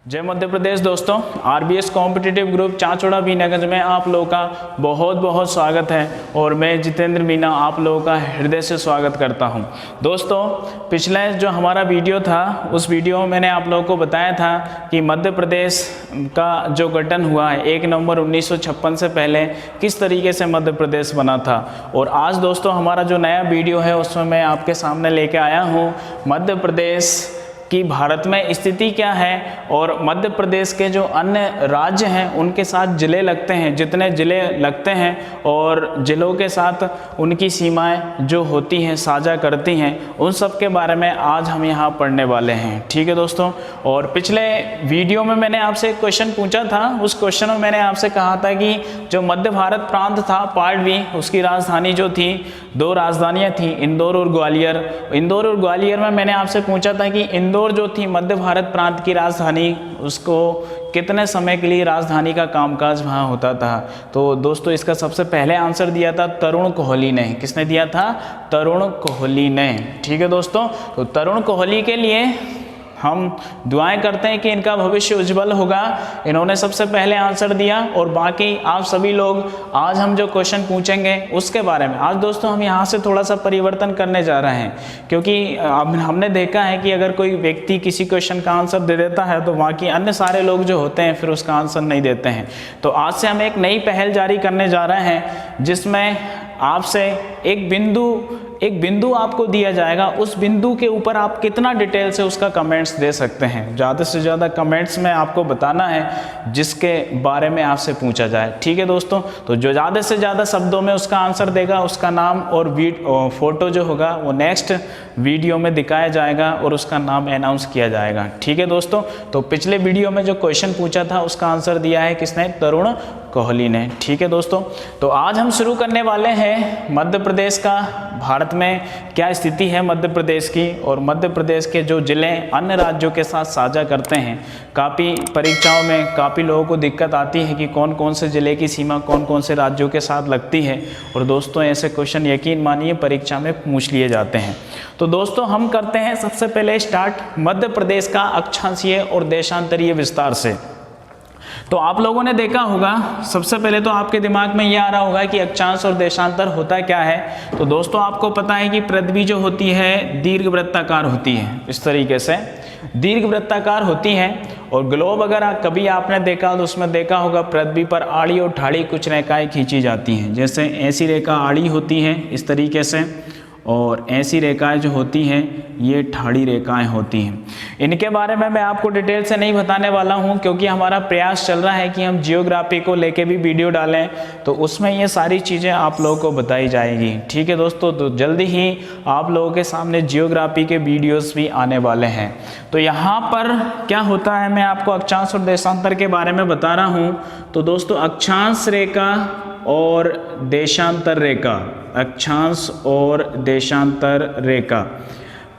जय मध्य प्रदेश दोस्तों, RBS competitive group चांचौड़ा Binaganj में आप लोगों का बहुत बहुत स्वागत है और मैं जितेंद्र मीना आप लोगों का हृदय से स्वागत करता हूं। दोस्तों, पिछले जो हमारा वीडियो था उस वीडियो में मैंने आप लोगों को बताया था कि मध्य प्रदेश का जो गठन हुआ है 1 नवंबर 1956 से पहले किस तरीके से मध्य प्रदेश बना था। और आज दोस्तों हमारा जो नया वीडियो है उसमें मैं आपके सामने लेके आया हूँ मध्य प्रदेश कि भारत में स्थिति क्या है और मध्य प्रदेश के जो अन्य राज्य हैं उनके साथ जिले लगते हैं, जितने जिले लगते हैं और जिलों के साथ उनकी सीमाएं जो होती हैं साझा करती हैं, उन सब के बारे में आज हम यहाँ पढ़ने वाले हैं। ठीक है दोस्तों। और पिछले वीडियो में मैंने आपसे एक क्वेश्चन पूछा था, उस क्वेश्चन में मैंने आपसे कहा था कि जो मध्य भारत प्रांत था पार्ट बी, उसकी राजधानी जो थी, 2 राजधानियाँ थी, इंदौर और ग्वालियर। इंदौर और ग्वालियर में मैंने आपसे पूछा था कि इंदौर जो थी मध्य भारत प्रांत की राजधानी, उसको कितने समय के लिए राजधानी का कामकाज वहाँ होता था। तो दोस्तों इसका सबसे पहले आंसर दिया था तरुण कोहली ने। किसने दिया था? तरुण कोहली ने। ठीक है दोस्तों, तो तरुण कोहली के लिए हम दुआएं करते हैं कि इनका भविष्य उज्जवल होगा। इन्होंने सबसे पहले आंसर दिया और बाकी आप सभी लोग आज हम जो क्वेश्चन पूछेंगे उसके बारे में आज दोस्तों हम यहाँ से थोड़ा सा परिवर्तन करने जा रहे हैं, क्योंकि अब हमने देखा है कि अगर कोई व्यक्ति किसी क्वेश्चन का आंसर दे देता है तो बाकी अन्य सारे लोग जो होते हैं फिर उसका आंसर नहीं देते हैं। तो आज से हम एक नई पहल जारी करने जा रहे हैं जिसमें आपसे एक बिंदु आपको दिया जाएगा, उस बिंदु के ऊपर आप कितना डिटेल से उसका कमेंट्स दे सकते हैं। ज़्यादा से ज़्यादा कमेंट्स में आपको बताना है जिसके बारे में आपसे पूछा जाए। ठीक है दोस्तों, तो जो ज़्यादा से ज़्यादा शब्दों में उसका आंसर देगा उसका नाम और फोटो जो होगा वो नेक्स्ट वीडियो में दिखाया जाएगा और उसका नाम अनाउंस किया जाएगा। ठीक है दोस्तों, तो पिछले वीडियो में जो क्वेश्चन पूछा था उसका आंसर दिया है किसने? तरुण कोहली ने। ठीक है दोस्तों, तो आज हम शुरू करने वाले हैं मध्य प्रदेश का, भारत में क्या स्थिति है मध्य प्रदेश की और मध्य प्रदेश के जो जिले अन्य राज्यों के साथ साझा करते हैं। काफ़ी परीक्षाओं में काफ़ी लोगों को दिक्कत आती है कि कौन कौन से ज़िले की सीमा कौन कौन से राज्यों के साथ लगती है, और दोस्तों ऐसे क्वेश्चन यकीन मानिए परीक्षा में पूछ लिए जाते हैं। तो दोस्तों हम करते हैं सबसे पहले स्टार्ट मध्य प्रदेश का अक्षांशीय और देशांतरीय विस्तार से। तो आप लोगों ने देखा होगा, सबसे पहले तो आपके दिमाग में ये आ रहा होगा कि अक्षांश और देशांतर होता क्या है। तो दोस्तों आपको पता है कि पृथ्वी जो होती है दीर्घवृत्ताकार होती है, इस तरीके से दीर्घवृत्ताकार होती है। और ग्लोब अगर कभी आपने देखा तो उसमें देखा होगा पृथ्वी पर आड़ी और ठाड़ी कुछ रेखाएं खींची जाती हैं, जैसे ऐसी रेखा आड़ी होती है इस तरीके से, और ऐसी रेखाएं जो होती हैं ये ठाड़ी रेखाएं होती हैं। इनके बारे में मैं आपको डिटेल से नहीं बताने वाला हूं, क्योंकि हमारा प्रयास चल रहा है कि हम जियोग्राफी को लेके भी वीडियो डालें, तो उसमें ये सारी चीज़ें आप लोगों को बताई जाएगी। ठीक है दोस्तों, तो जल्दी ही आप लोगों के सामने जियोग्राफी के वीडियोस भी आने वाले हैं। तो यहाँ पर क्या होता है, मैं आपको अक्षांश और देशांतर के बारे में बता रहा हूँ। तो दोस्तों अक्षांश रेखा और देशांतर रेखा, अक्षांश और देशांतर रेखा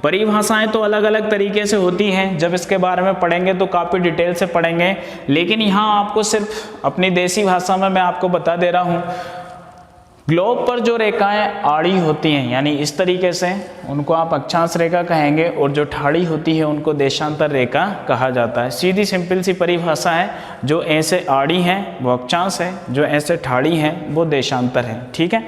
परिभाषाएं तो अलग अलग तरीके से होती हैं। जब इसके बारे में पढ़ेंगे तो काफ़ी डिटेल से पढ़ेंगे, लेकिन यहाँ आपको सिर्फ अपनी देसी भाषा में मैं आपको बता दे रहा हूँ। ग्लोब पर जो रेखाएं आड़ी होती हैं यानी इस तरीके से, उनको आप अक्षांश रेखा कहेंगे, और जो ठाड़ी होती है उनको देशांतर रेखा कहा जाता है। सीधी सिंपल सी परिभाषा है, जो ऐसे आड़ी हैं वो अक्षांश है, जो ऐसे ठाड़ी हैं वो देशांतर है। ठीक है,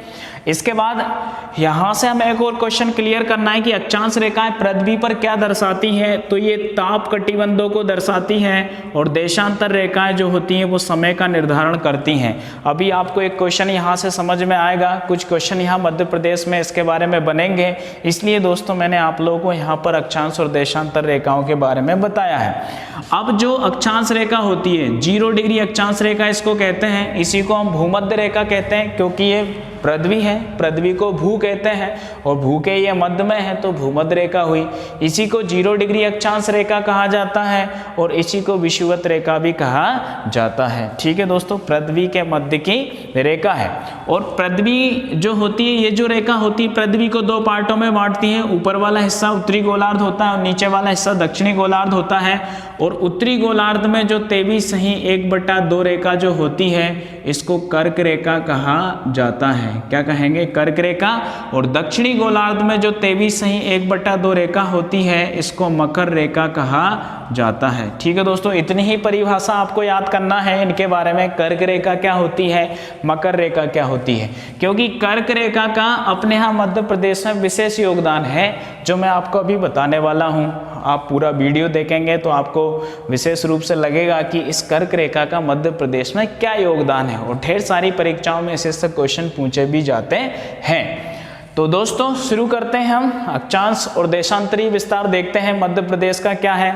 इसके बाद यहाँ से हमें एक और क्वेश्चन क्लियर करना है कि अक्षांश रेखाएं पृथ्वी पर क्या दर्शाती हैं। तो ये ताप कटिबंधों को दर्शाती हैं, और देशांतर रेखाएं जो होती हैं वो समय का निर्धारण करती हैं। अभी आपको एक क्वेश्चन यहाँ से समझ में आएगा, कुछ क्वेश्चन यहाँ मध्य प्रदेश में इसके बारे में बनेंगे, इसलिए दोस्तों मैंने आप लोगों को यहाँ पर अक्षांश और देशांतर रेखाओं के बारे में बताया है। अब जो अक्षांश रेखा होती है 0 डिग्री अक्षांश रेखा इसको कहते हैं, इसी को हम भूमध्य रेखा कहते हैं, क्योंकि ये पृथ्वी है, पृथ्वी को भू कहते हैं और भू के ये मध्य में है तो भूमध्य रेखा हुई। इसी को 0 डिग्री अक्षांश रेखा कहा जाता है और इसी को विषुवत रेखा भी कहा जाता है। ठीक है दोस्तों, पृथ्वी के मध्य की रेखा है। और पृथ्वी जो होती है, ये जो रेखा होती है पृथ्वी को 2 पार्टों में बांटती है। ऊपर वाला हिस्सा उत्तरी गोलार्ध होता है और नीचे वाला हिस्सा दक्षिणी गोलार्ध होता है। और उत्तरी गोलार्ध में जो 23.1/2 रेखा जो होती है इसको कर्क रेखा कहा जाता है। क्या कहेंगे? कर्क रेखा। और दक्षिणी गोलार्ध में जो 23.1/2 रेखा होती है इसको मकर रेखा कहा जाता है। ठीक है दोस्तों, इतनी ही परिभाषा आपको याद करना है इनके बारे में। कर्क रेखा क्या होती है, मकर रेखा क्या होती है, क्योंकि कर्क रेखा का अपने यहाँ मध्य प्रदेश में विशेष योगदान है जो मैं आपको अभी बताने वाला हूँ। आप पूरा वीडियो देखेंगे तो आपको विशेष रूप से लगेगा कि इस कर्क रेखा का मध्य प्रदेश में क्या योगदान है, और ढेर सारी परीक्षाओं में इससे क्वेश्चन पूछे भी जाते हैं। तो दोस्तों शुरू करते हैं हम। अक्षांश और देशांतरीय विस्तार देखते हैं मध्य प्रदेश का क्या है।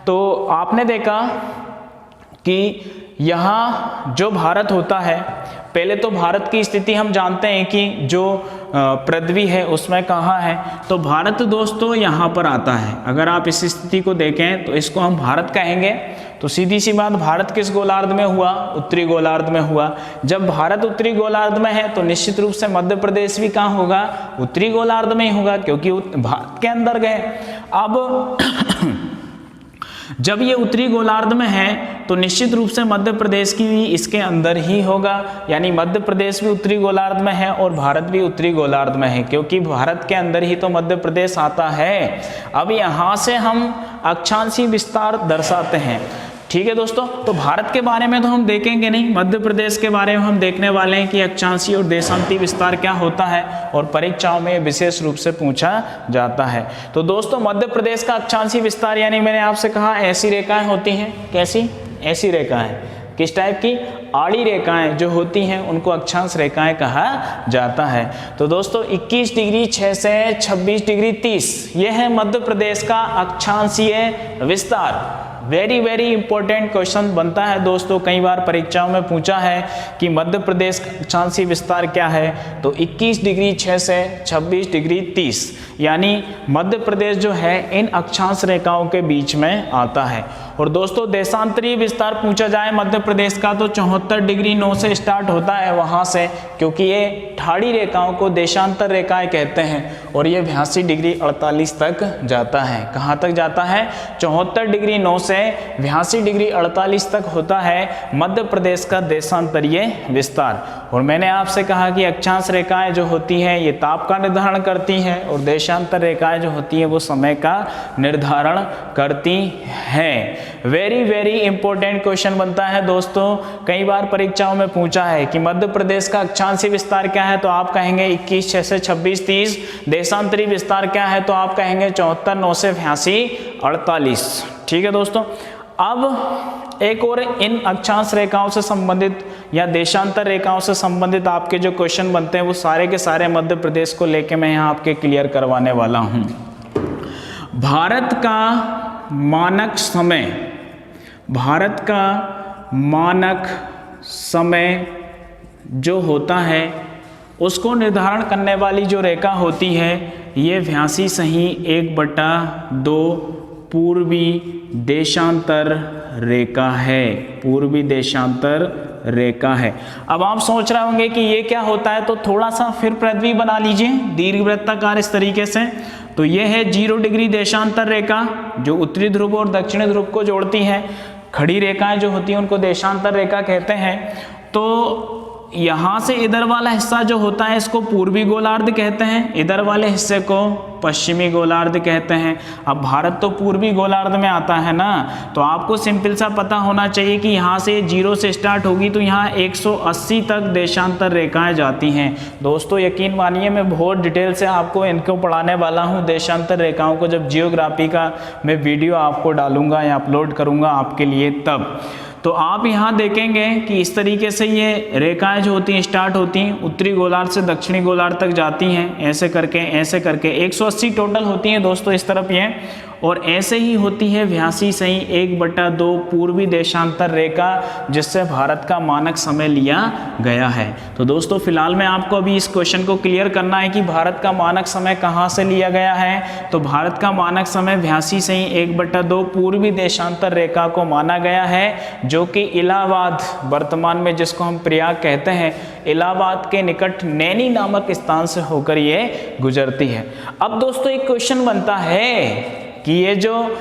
तो आपने देखा कि यहाँ जो भारत होता है, पहले तो भारत की स्थिति हम जानते हैं कि जो पृथ्वी है उसमें कहाँ है, तो भारत दोस्तों यहाँ पर आता है। अगर आप इस स्थिति को देखें तो इसको हम भारत कहेंगे। तो सीधी सी बात, भारत किस गोलार्ध में हुआ? उत्तरी गोलार्ध में हुआ। जब भारत उत्तरी गोलार्ध में है तो निश्चित रूप से मध्य प्रदेश भी कहाँ होगा? उत्तरी गोलार्ध में ही होगा, क्योंकि भारत के अंदर गए। अब जब ये उत्तरी गोलार्ध में है तो निश्चित रूप से मध्य प्रदेश की भी इसके अंदर ही होगा, यानी मध्य प्रदेश भी उत्तरी गोलार्ध में है और भारत भी उत्तरी गोलार्ध में है, क्योंकि भारत के अंदर ही तो मध्य प्रदेश आता है। अब यहाँ से हम अक्षांशीय विस्तार दर्शाते हैं। ठीक है दोस्तों, तो भारत के बारे में तो हम देखेंगे नहीं, मध्य प्रदेश के बारे में हम देखने वाले हैं कि अक्षांशीय और देशांतीय विस्तार क्या होता है, और परीक्षाओं में विशेष रूप से पूछा जाता है। तो दोस्तों मध्य प्रदेश का अक्षांशीय विस्तार, यानी मैंने आपसे कहा ऐसी रेखाएं होती हैं। कैसी? ऐसी रेखाएं। किस टाइप की? आड़ी रेखाएं जो होती हैं उनको अक्षांश रेखाएं कहा जाता है। तो दोस्तों 21 डिग्री 6 से 26 डिग्री 30 ये है मध्य प्रदेश का अक्षांशीय विस्तार। वेरी वेरी इंपॉर्टेंट क्वेश्चन बनता है दोस्तों, कई बार परीक्षाओं में पूछा है कि मध्य प्रदेश का अक्षांशीय विस्तार क्या है। तो 21 डिग्री 6 से 26 डिग्री 30 यानी मध्य प्रदेश जो है इन अक्षांश रेखाओं के बीच में आता है। और दोस्तों देशांतरीय विस्तार पूछा जाए मध्य प्रदेश का तो 74 डिग्री 9 से स्टार्ट होता है वहां से, क्योंकि ये ठाड़ी रेखाओं को देशांतर रेखाएं कहते हैं, और ये 82 डिग्री 48 तक जाता है। कहाँ तक जाता है? 74 डिग्री 9 से 82 डिग्री 48 तक होता है मध्य प्रदेश का देशांतरीय विस्तार। और मैंने आपसे कहा कि अक्षांश रेखाएं जो होती हैं ये ताप का निर्धारण करती हैं, और देशांतर रेखाएं जो होती हैं वो समय का निर्धारण करती हैं। वेरी वेरी इंपॉर्टेंट क्वेश्चन बनता है दोस्तों, कई बार परीक्षाओं में पूछा है कि मध्य प्रदेश का अक्षांशीय विस्तार क्या है, तो आप कहेंगे 21 6 से 26 30। देशांतरीय विस्तार क्या है, तो आप कहेंगे 74 9 से 82 48। ठीक है दोस्तों, अब एक और इन अक्षांश रेखाओं से संबंधित या देशांतर रेखाओं से संबंधित आपके जो क्वेश्चन बनते हैं वो सारे के सारे मध्य प्रदेश को लेके मैं यहाँ आपके क्लियर करवाने वाला हूँ। भारत का मानक समय, भारत का मानक समय जो होता है उसको निर्धारण करने वाली जो रेखा होती है ये 82.1/2 पूर्वी देशांतर रेखा है। पूर्वी देशांतर रेखा है। अब आप सोच रहे होंगे कि ये क्या होता है, तो थोड़ा सा फिर पृथ्वी बना लीजिए दीर्घवृत्ताकार इस तरीके से। तो ये है 0 डिग्री देशांतर रेखा जो उत्तरी ध्रुव और दक्षिणी ध्रुव को जोड़ती है। खड़ी रेखाएं जो होती हैं उनको देशांतर रेखा कहते हैं। तो यहाँ से इधर वाला हिस्सा जो होता है इसको पूर्वी गोलार्ध कहते हैं, इधर वाले हिस्से को पश्चिमी गोलार्ध कहते हैं। अब भारत तो पूर्वी गोलार्ध में आता है ना, तो आपको सिंपल सा पता होना चाहिए कि यहाँ से 0 से स्टार्ट होगी तो यहाँ 180 तक देशांतर रेखाएं जाती हैं। दोस्तों यकीन मानिए मैं बहुत डिटेल से आपको इनको पढ़ाने वाला हूँ देशांतर रेखाओं को, जब जियोग्राफी का मैं वीडियो आपको डालूंगा या अपलोड करूँगा आपके लिए तब। तो आप यहाँ देखेंगे कि इस तरीके से ये रेखाएं जो होती हैं स्टार्ट होती हैं, उत्तरी गोलार्ध से दक्षिणी गोलार्ध तक जाती हैं, ऐसे करके 180 टोटल होती हैं दोस्तों इस तरफ ये। और ऐसे ही होती है 82.1/2 पूर्वी देशांतर रेखा जिससे भारत का मानक समय लिया गया है। तो दोस्तों फिलहाल में आपको अभी इस क्वेश्चन को क्लियर करना है कि भारत का मानक समय कहाँ से लिया गया है। तो भारत का मानक समय 82.1/2 पूर्वी देशांतर रेखा को माना गया है, जो कि इलाहाबाद, वर्तमान में जिसको हम प्रयाग कहते हैं, इलाहाबाद के निकट नैनी नामक स्थान से होकर ये गुजरती है। अब दोस्तों एक क्वेश्चन बनता है कि ये जो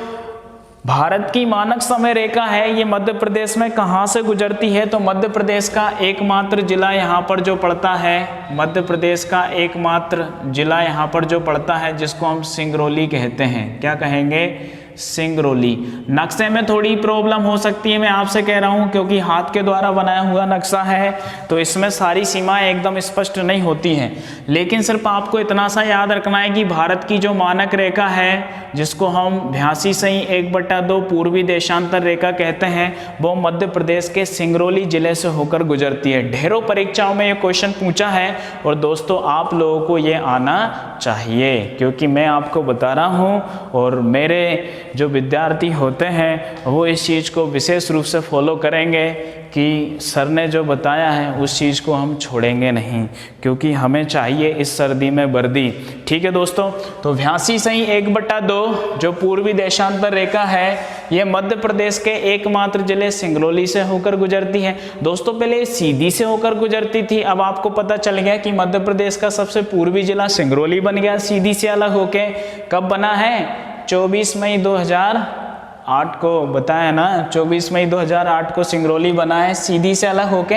भारत की मानक समय रेखा है ये मध्य प्रदेश में कहाँ से गुजरती है? तो मध्य प्रदेश का एकमात्र जिला यहाँ पर जो पड़ता है, मध्य प्रदेश का एकमात्र जिला यहाँ पर जो पड़ता है जिसको हम सिंगरौली कहते हैं। क्या कहेंगे? सिंगरौली। नक्शे में थोड़ी प्रॉब्लम हो सकती है, मैं आपसे कह रहा हूं, क्योंकि हाथ के द्वारा बनाया हुआ नक्शा है तो इसमें सारी सीमाएं एकदम स्पष्ट नहीं होती हैं। लेकिन सिर्फ आपको इतना सा याद रखना है कि भारत की जो मानक रेखा है जिसको हम 82/1/2 पूर्वी देशांतर रेखा कहते हैं वो मध्य प्रदेश के सिंगरौली जिले से होकर गुजरती है। ढेरों परीक्षाओं में ये क्वेश्चन पूछा है और दोस्तों आप लोगों को ये आना चाहिए, क्योंकि मैं आपको बता रहा हूँ और मेरे जो विद्यार्थी होते हैं वो इस चीज़ को विशेष रूप से फॉलो करेंगे कि सर ने जो बताया है उस चीज़ को हम छोड़ेंगे नहीं, क्योंकि हमें चाहिए इस सर्दी में वर्दी। ठीक है दोस्तों, तो 82/1/2 जो पूर्वी देशांतर रेखा है ये मध्य प्रदेश के एकमात्र जिले सिंगरौली से होकर गुजरती है। दोस्तों पहले सीधी से होकर गुजरती थी, अब आपको पता चल गया कि मध्य प्रदेश का सबसे पूर्वी जिला सिंगरौली बन गया सीधी से अलग होके। कब बना है? 24 मई 2008 को बताया ना, 24 मई 2008 को सिंगरौली बना है सीधी से अलग होके,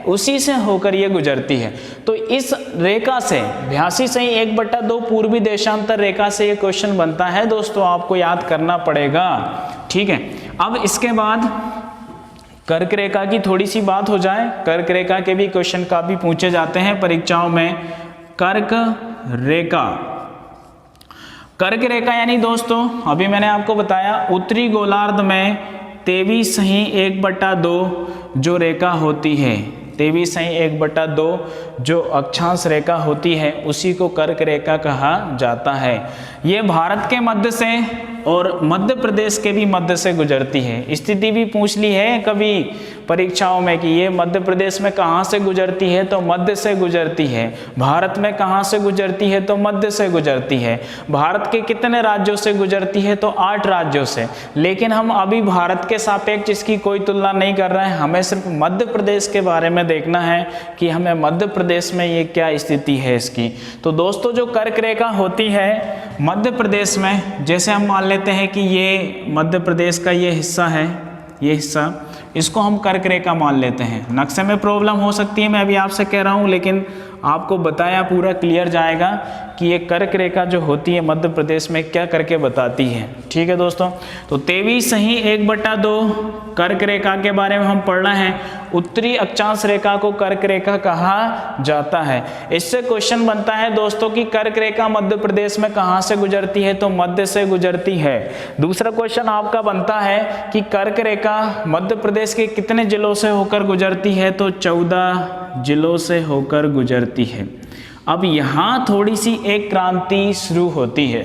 उसी से होकर ये गुजरती है। तो इस रेखा से 82/1/2 पूर्वी देशांतर रेखा से ये क्वेश्चन बनता है दोस्तों, आपको याद करना पड़ेगा। ठीक है, अब इसके बाद कर्क रेखा की थोड़ी सी बात हो जाए। कर्क रेखा के भी क्वेश्चन काफी पूछे जाते हैं परीक्षाओं में। कर्क रेखा, कर्क रेखा यानी दोस्तों अभी मैंने आपको बताया उत्तरी गोलार्ध में 23/1/2 जो रेखा होती है, 23/1/2 जो अक्षांश रेखा होती है उसी को कर्क रेखा कहा जाता है। ये भारत के मध्य से और मध्य प्रदेश के भी मध्य से गुजरती है। स्थिति भी पूछ ली है कभी परीक्षाओं में कि ये मध्य प्रदेश में कहाँ से गुजरती है, तो मध्य से गुजरती है। भारत में कहाँ से गुजरती है, तो मध्य से गुजरती है। भारत के कितने राज्यों से गुजरती है, तो 8 राज्यों से। लेकिन हम अभी भारत के सापेक्ष इसकी कोई तुलना नहीं कर रहे हैं, हमें सिर्फ मध्य प्रदेश के बारे में देखना है कि हमें मध्य प्रदेश में ये क्या स्थिति है इसकी। तो दोस्तों जो कर्क रेखा होती है मध्य प्रदेश में, जैसे हम मान लेते हैं कि ये मध्य प्रदेश का ये हिस्सा है, ये हिस्सा, इसको हम कर्क रेखा मान लेते हैं। नक्शे में प्रॉब्लम हो सकती है, मैं अभी आपसे कह रहा हूँ, लेकिन आपको बताया पूरा क्लियर जाएगा कि ये कर्क रेखा जो होती है मध्य प्रदेश में क्या करके बताती है। ठीक है दोस्तों, तो 23/1/2 कर्क रेखा के बारे में हम पढ़ रहे हैं। उत्तरी अक्षांश रेखा को कर्क रेखा कहा जाता है। इससे क्वेश्चन बनता है दोस्तों कि कर्क रेखा मध्य प्रदेश में कहाँ से गुजरती है, तो मध्य से गुजरती है। दूसरा क्वेश्चन आपका बनता है कि कर्क रेखा मध्य प्रदेश के कितने जिलों से होकर गुजरती है, तो 14 जिलों से होकर गुजरती है। अब यहाँ थोड़ी सी एक क्रांति शुरू होती है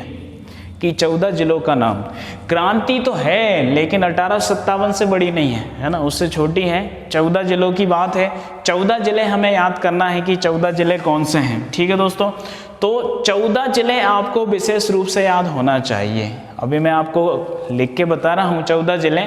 कि 14 जिलों का नाम, क्रांति तो है लेकिन 1857 से बड़ी नहीं है ना, उससे छोटी है। 14 जिलों की बात है, 14 जिले हमें याद करना है कि 14 जिले कौन से हैं। ठीक है दोस्तों, तो 14 जिले आपको विशेष रूप से याद होना चाहिए। अभी मैं आपको लिख के बता रहा हूँ 14 जिले,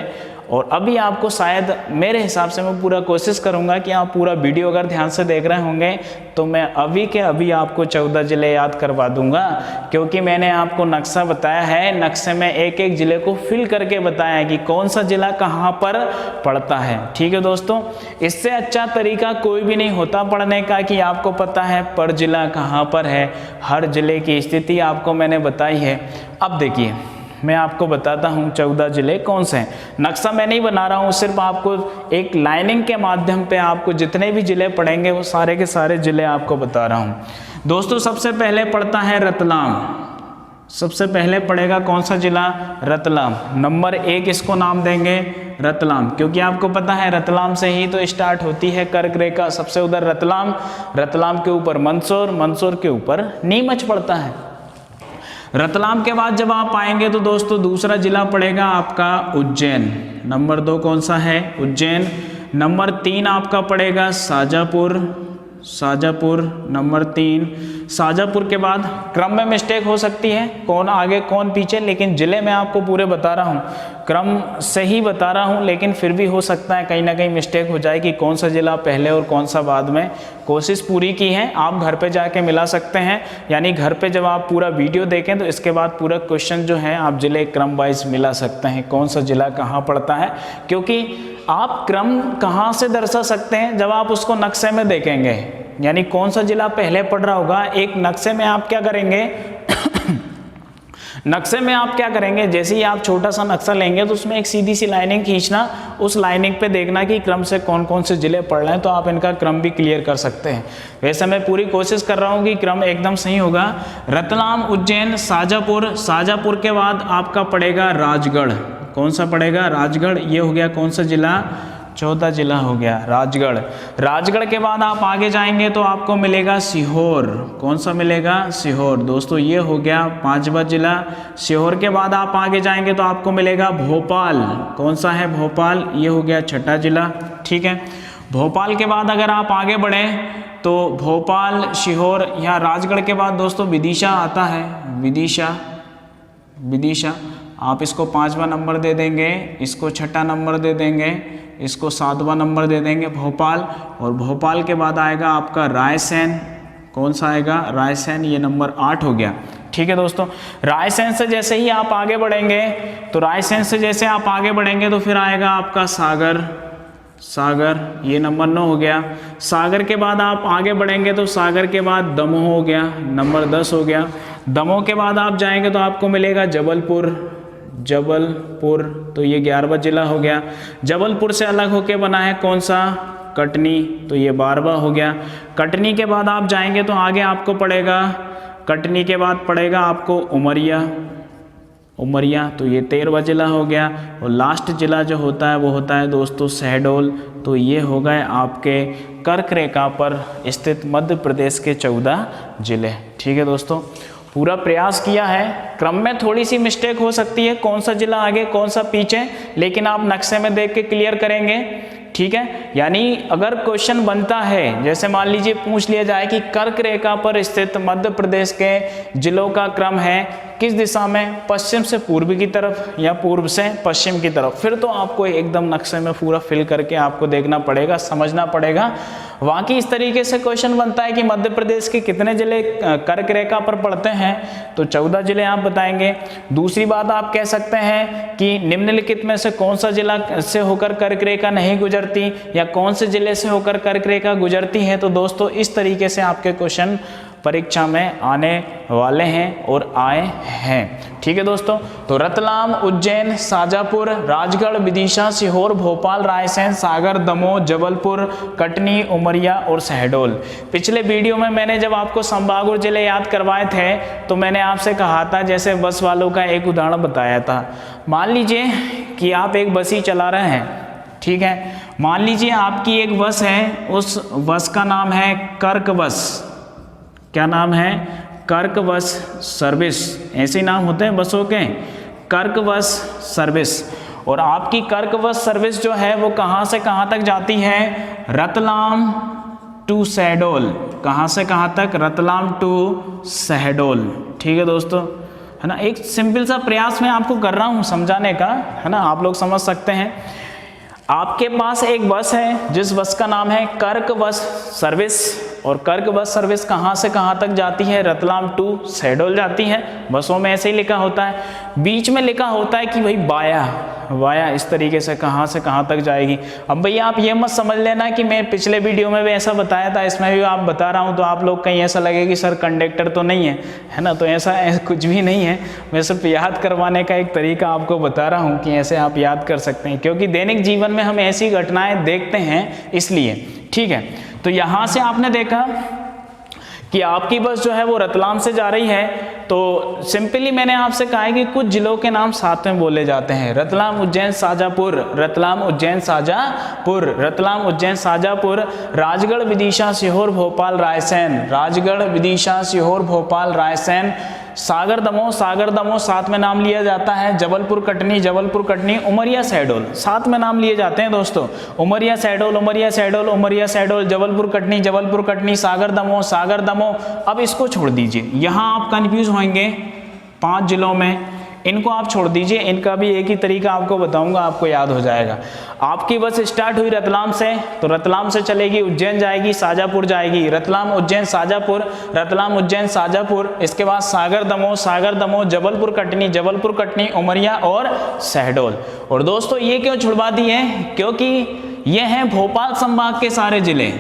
और अभी आपको शायद मेरे हिसाब से मैं पूरा कोशिश करूंगा कि आप पूरा वीडियो अगर ध्यान से देख रहे होंगे तो मैं अभी के अभी आपको 14 जिले याद करवा दूंगा, क्योंकि मैंने आपको नक्शा बताया है। नक्शे में एक एक जिले को फिल करके बताया है कि कौन सा जिला कहाँ पर पड़ता है। ठीक है दोस्तों, इससे अच्छा तरीका कोई भी नहीं होता पढ़ने का कि आपको पता है पर जिला कहाँ पर है, हर जिले की स्थिति आपको मैंने बताई है। अब देखिए मैं आपको बताता हूँ 14 जिले कौन से हैं। नक्शा मैं नहीं बना रहा हूँ, सिर्फ आपको एक लाइनिंग के माध्यम पे आपको जितने भी जिले पढ़ेंगे वो सारे के सारे जिले आपको बता रहा हूँ। दोस्तों सबसे पहले पड़ता है रतलाम, सबसे पहले पड़ेगा कौन सा जिला, रतलाम। नंबर 1 इसको नाम देंगे रतलाम, क्योंकि आपको पता है रतलाम से ही तो स्टार्ट होती है कर्क रेखा। सबसे उधर रतलाम, रतलाम के ऊपर मंदसौर, मंदसौर के ऊपर नीमच पड़ता है। रतलाम के बाद जब आप आएंगे तो दोस्तों दूसरा जिला पड़ेगा आपका उज्जैन। नंबर 2 कौन सा है, उज्जैन। नंबर 3 आपका पड़ेगा शाजापुर, शाजापुर नंबर 3। शाजापुर के बाद क्रम में मिस्टेक हो सकती है, कौन आगे कौन पीछे, लेकिन जिले में आपको पूरे बता रहा हूँ। क्रम से ही बता रहा हूँ, लेकिन फिर भी हो सकता है कहीं ना कहीं मिस्टेक हो जाए कि कौन सा ज़िला पहले और कौन सा बाद में। कोशिश पूरी की है, आप घर पे जाके मिला सकते हैं, यानी घर पे जब आप पूरा वीडियो देखें तो इसके बाद पूरा क्वेश्चन जो है आप ज़िले क्रम वाइज मिला सकते हैं, कौन सा ज़िला कहाँ पड़ता है। क्योंकि आप क्रम कहाँ से दर्शा सकते हैं, जब आप उसको नक्शे में देखेंगे, यानी कौन सा ज़िला पहले पड़ रहा होगा। एक नक्शे में आप क्या करेंगे नक्शे में आप क्या करेंगे, जैसे ही आप छोटा सा नक्शा लेंगे तो उसमें एक सीधी सी लाइनिंग खींचना, उस लाइनिंग पे देखना कि क्रम से कौन कौन से ज़िले पड़ रहे हैं, तो आप इनका क्रम भी क्लियर कर सकते हैं। वैसे मैं पूरी कोशिश कर रहा हूँ कि क्रम एकदम सही होगा। रतलाम, उज्जैन, शाजापुर, शाजापुर के बाद आपका पड़ेगा राजगढ़। कौन सा पड़ेगा? राजगढ़। ये हो गया कौन सा ज़िला? चौथा जिला हो गया राजगढ़। राजगढ़ के बाद आप आगे जाएंगे तो आपको मिलेगा सीहोर। कौन सा मिलेगा? सीहोर। दोस्तों ये हो गया पांचवा जिला। सीहोर के बाद आप आगे जाएंगे तो आपको मिलेगा भोपाल। कौन सा है? भोपाल। ये हो गया छठा जिला। ठीक है, भोपाल के बाद अगर आप आगे बढ़ें तो भोपाल, सीहोर, यहाँ राजगढ़ के बाद दोस्तों विदिशा आता है। विदिशा आप इसको 5वां नंबर दे देंगे, इसको 6ठा नंबर दे देंगे, इसको 7वां नंबर दे देंगे भोपाल। और भोपाल के बाद आएगा आपका रायसेन। कौन सा आएगा? रायसेन। ये नंबर 8 हो गया। ठीक है दोस्तों, रायसेन से जैसे ही आप आगे बढ़ेंगे तो रायसेन से जैसे आप आगे बढ़ेंगे तो फिर आएगा आपका सागर। ये नंबर 9 हो गया। सागर के बाद आप आगे बढ़ेंगे तो सागर के बाद दमोह हो गया, नंबर 10 हो गया। दमोह के बाद आप जाएंगे तो आपको मिलेगा जबलपुर। तो ये 11वां जिला हो गया। जबलपुर से अलग होके बना है कौन सा? कटनी। तो ये 12वां हो गया। कटनी के बाद आप जाएंगे तो आगे आपको पड़ेगा, कटनी के बाद पड़ेगा आपको उमरिया। तो ये 13वां जिला हो गया। और लास्ट जिला जो होता है वो होता है दोस्तों शहडोल। तो ये हो गए आपके कर्क रेखा पर स्थित मध्य प्रदेश के 14 जिले। ठीक है दोस्तों, पूरा प्रयास किया है। क्रम में थोड़ी सी मिस्टेक हो सकती है, कौन सा जिला आगे कौन सा पीछे, लेकिन आप नक्शे में देख के क्लियर करेंगे। ठीक है, यानी अगर क्वेश्चन बनता है, जैसे मान लीजिए पूछ लिया जाए कि कर्क रेखा पर स्थित मध्य प्रदेश के जिलों का क्रम है किस दिशा में, पश्चिम से पूर्व की तरफ या पूर्व से पश्चिम की तरफ, फिर तो आपको एकदम नक्शे में पूरा फिल करके आपको देखना पड़ेगा, समझना पड़ेगा। बाकी इस तरीके से क्वेश्चन बनता है कि मध्य प्रदेश के कितने जिले कर्क रेखा पर पड़ते हैं, तो 14 जिले आप बताएंगे। दूसरी बात आप कह सकते हैं कि निम्नलिखित में से कौन सा जिला से होकर कर्क रेखा नहीं गुजरती, या कौन से जिले से होकर कर्क रेखा गुजरती है। तो दोस्तों इस तरीके से आपके क्वेश्चन परीक्षा में आने वाले हैं और आए हैं। ठीक है दोस्तों, तो रतलाम, उज्जैन, शाजापुर, राजगढ़, विदिशा, सीहोर, भोपाल, रायसेन, सागर, दमोह, जबलपुर, कटनी, उमरिया और शहडोल। पिछले वीडियो में मैंने जब आपको संभाग और जिले याद करवाए थे तो मैंने आपसे कहा था, जैसे बस वालों का एक उदाहरण बताया था। मान लीजिए कि आप एक बस ही चला रहे हैं, ठीक है, मान लीजिए आपकी एक बस है, उस बस का नाम है कर्क बस। क्या नाम है? कर्क बस सर्विस। ऐसे नाम होते हैं बसों के, कर्क बस सर्विस। और आपकी कर्क बस सर्विस जो है वो कहाँ से कहाँ तक जाती है? रतलाम टू शहडोल। कहाँ से कहाँ तक? रतलाम टू शहडोल। ठीक है दोस्तों, है ना, एक सिंपल सा प्रयास मैं आपको कर रहा हूँ समझाने का, है ना, आप लोग समझ सकते हैं। आपके पास एक बस है जिस बस का नाम है कर्क बस सर्विस, और कर्क बस सर्विस कहाँ से कहाँ तक जाती है? रतलाम टू शहडोल जाती है। बसों में ऐसे ही लिखा होता है, बीच में लिखा होता है कि भाई वाया इस तरीके से कहाँ तक जाएगी। अब भैया आप ये मत समझ लेना कि मैं पिछले वीडियो में भी ऐसा बताया था, इसमें भी आप बता रहा हूँ तो आप लोग कहीं ऐसा लगे कि सर कंडक्टर तो नहीं है ना, तो ऐसा कुछ भी नहीं है। मैं सिर्फ याद करवाने का एक तरीका आपको बता रहा हूँ कि ऐसे आप याद कर सकते हैं, क्योंकि दैनिक जीवन में हम ऐसी घटनाएं देखते हैं इसलिए। ठीक है, तो यहाँ से आपने देखा कि आपकी बस जो है वो रतलाम से जा रही है, तो सिंपली मैंने आपसे कहा है कि कुछ जिलों के नाम साथ में बोले जाते हैं, रतलाम, उज्जैन, शाजापुर, रतलाम, उज्जैन, शाजापुर, रतलाम, उज्जैन, शाजापुर, राजगढ़, विदिशा, सीहोर, भोपाल, रायसेन, राजगढ़, विदिशा, सीहोर, भोपाल, रायसेन, सागर, दमोह साथ में नाम लिया जाता है, जबलपुर, कटनी, उमरिया, शहडोल साथ में नाम लिए जाते हैं दोस्तों। उमरिया, शहडोल, जबलपुर, कटनी, सागर, दमोह। अब इसको छोड़ दीजिए, यहाँ आप कंफ्यूज होंगे 5 जिलों में। इनको आप छोड़ दीजिए, इनका भी एक ही तरीका आपको बताऊंगा, आपको याद हो जाएगा। आपकी बस स्टार्ट हुई रतलाम से, तो रतलाम से चलेगी, उज्जैन जाएगी, शाजापुर जाएगी, रतलाम उज्जैन शाजापुर, रतलाम उज्जैन शाजापुर, इसके बाद सागर दमोह, जबलपुर कटनी, उमरिया और शहडोल। और दोस्तों ये क्यों छुड़वा दी है? क्योंकि ये हैं भोपाल संभाग के सारे जिले,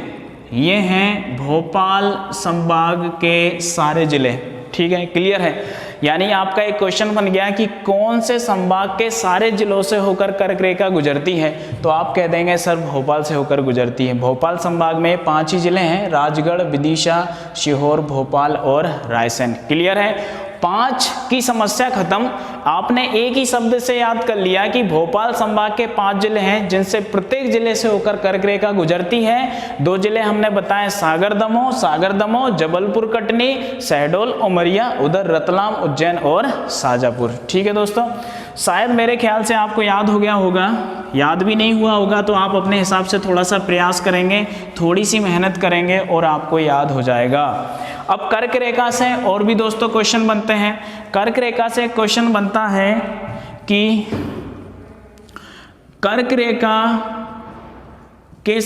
ये हैं भोपाल संभाग के सारे जिले। ठीक है, क्लियर है? यानी आपका एक क्वेश्चन बन गया कि कौन से संभाग के सारे जिलों से होकर कर्क रेखा गुजरती है, तो आप कह देंगे सर भोपाल से होकर गुजरती है। भोपाल संभाग में 5 ही जिले हैं, राजगढ़, विदिशा, सीहोर, भोपाल और रायसेन। क्लियर है? 5 की समस्या खत्म। आपने एक ही शब्द से याद कर लिया कि भोपाल संभाग के 5 जिले हैं जिनसे प्रत्येक जिले से होकर कर्क रेखा गुजरती है। 2 जिले हमने बताए, सागर दमोह, जबलपुर कटनी, शहडोल, उमरिया, उधर रतलाम, उज्जैन और शाजापुर। ठीक है दोस्तों, शायद मेरे ख्याल से आपको याद हो गया होगा। याद भी नहीं हुआ होगा तो आप अपने हिसाब से थोड़ा सा प्रयास करेंगे, थोड़ी सी मेहनत करेंगे और आपको याद हो जाएगा। अब कर्क रेखा से और भी दोस्तों क्वेश्चन बनते हैं। कर्क रेखा से क्वेश्चन बनता है कि कर्क रेखा के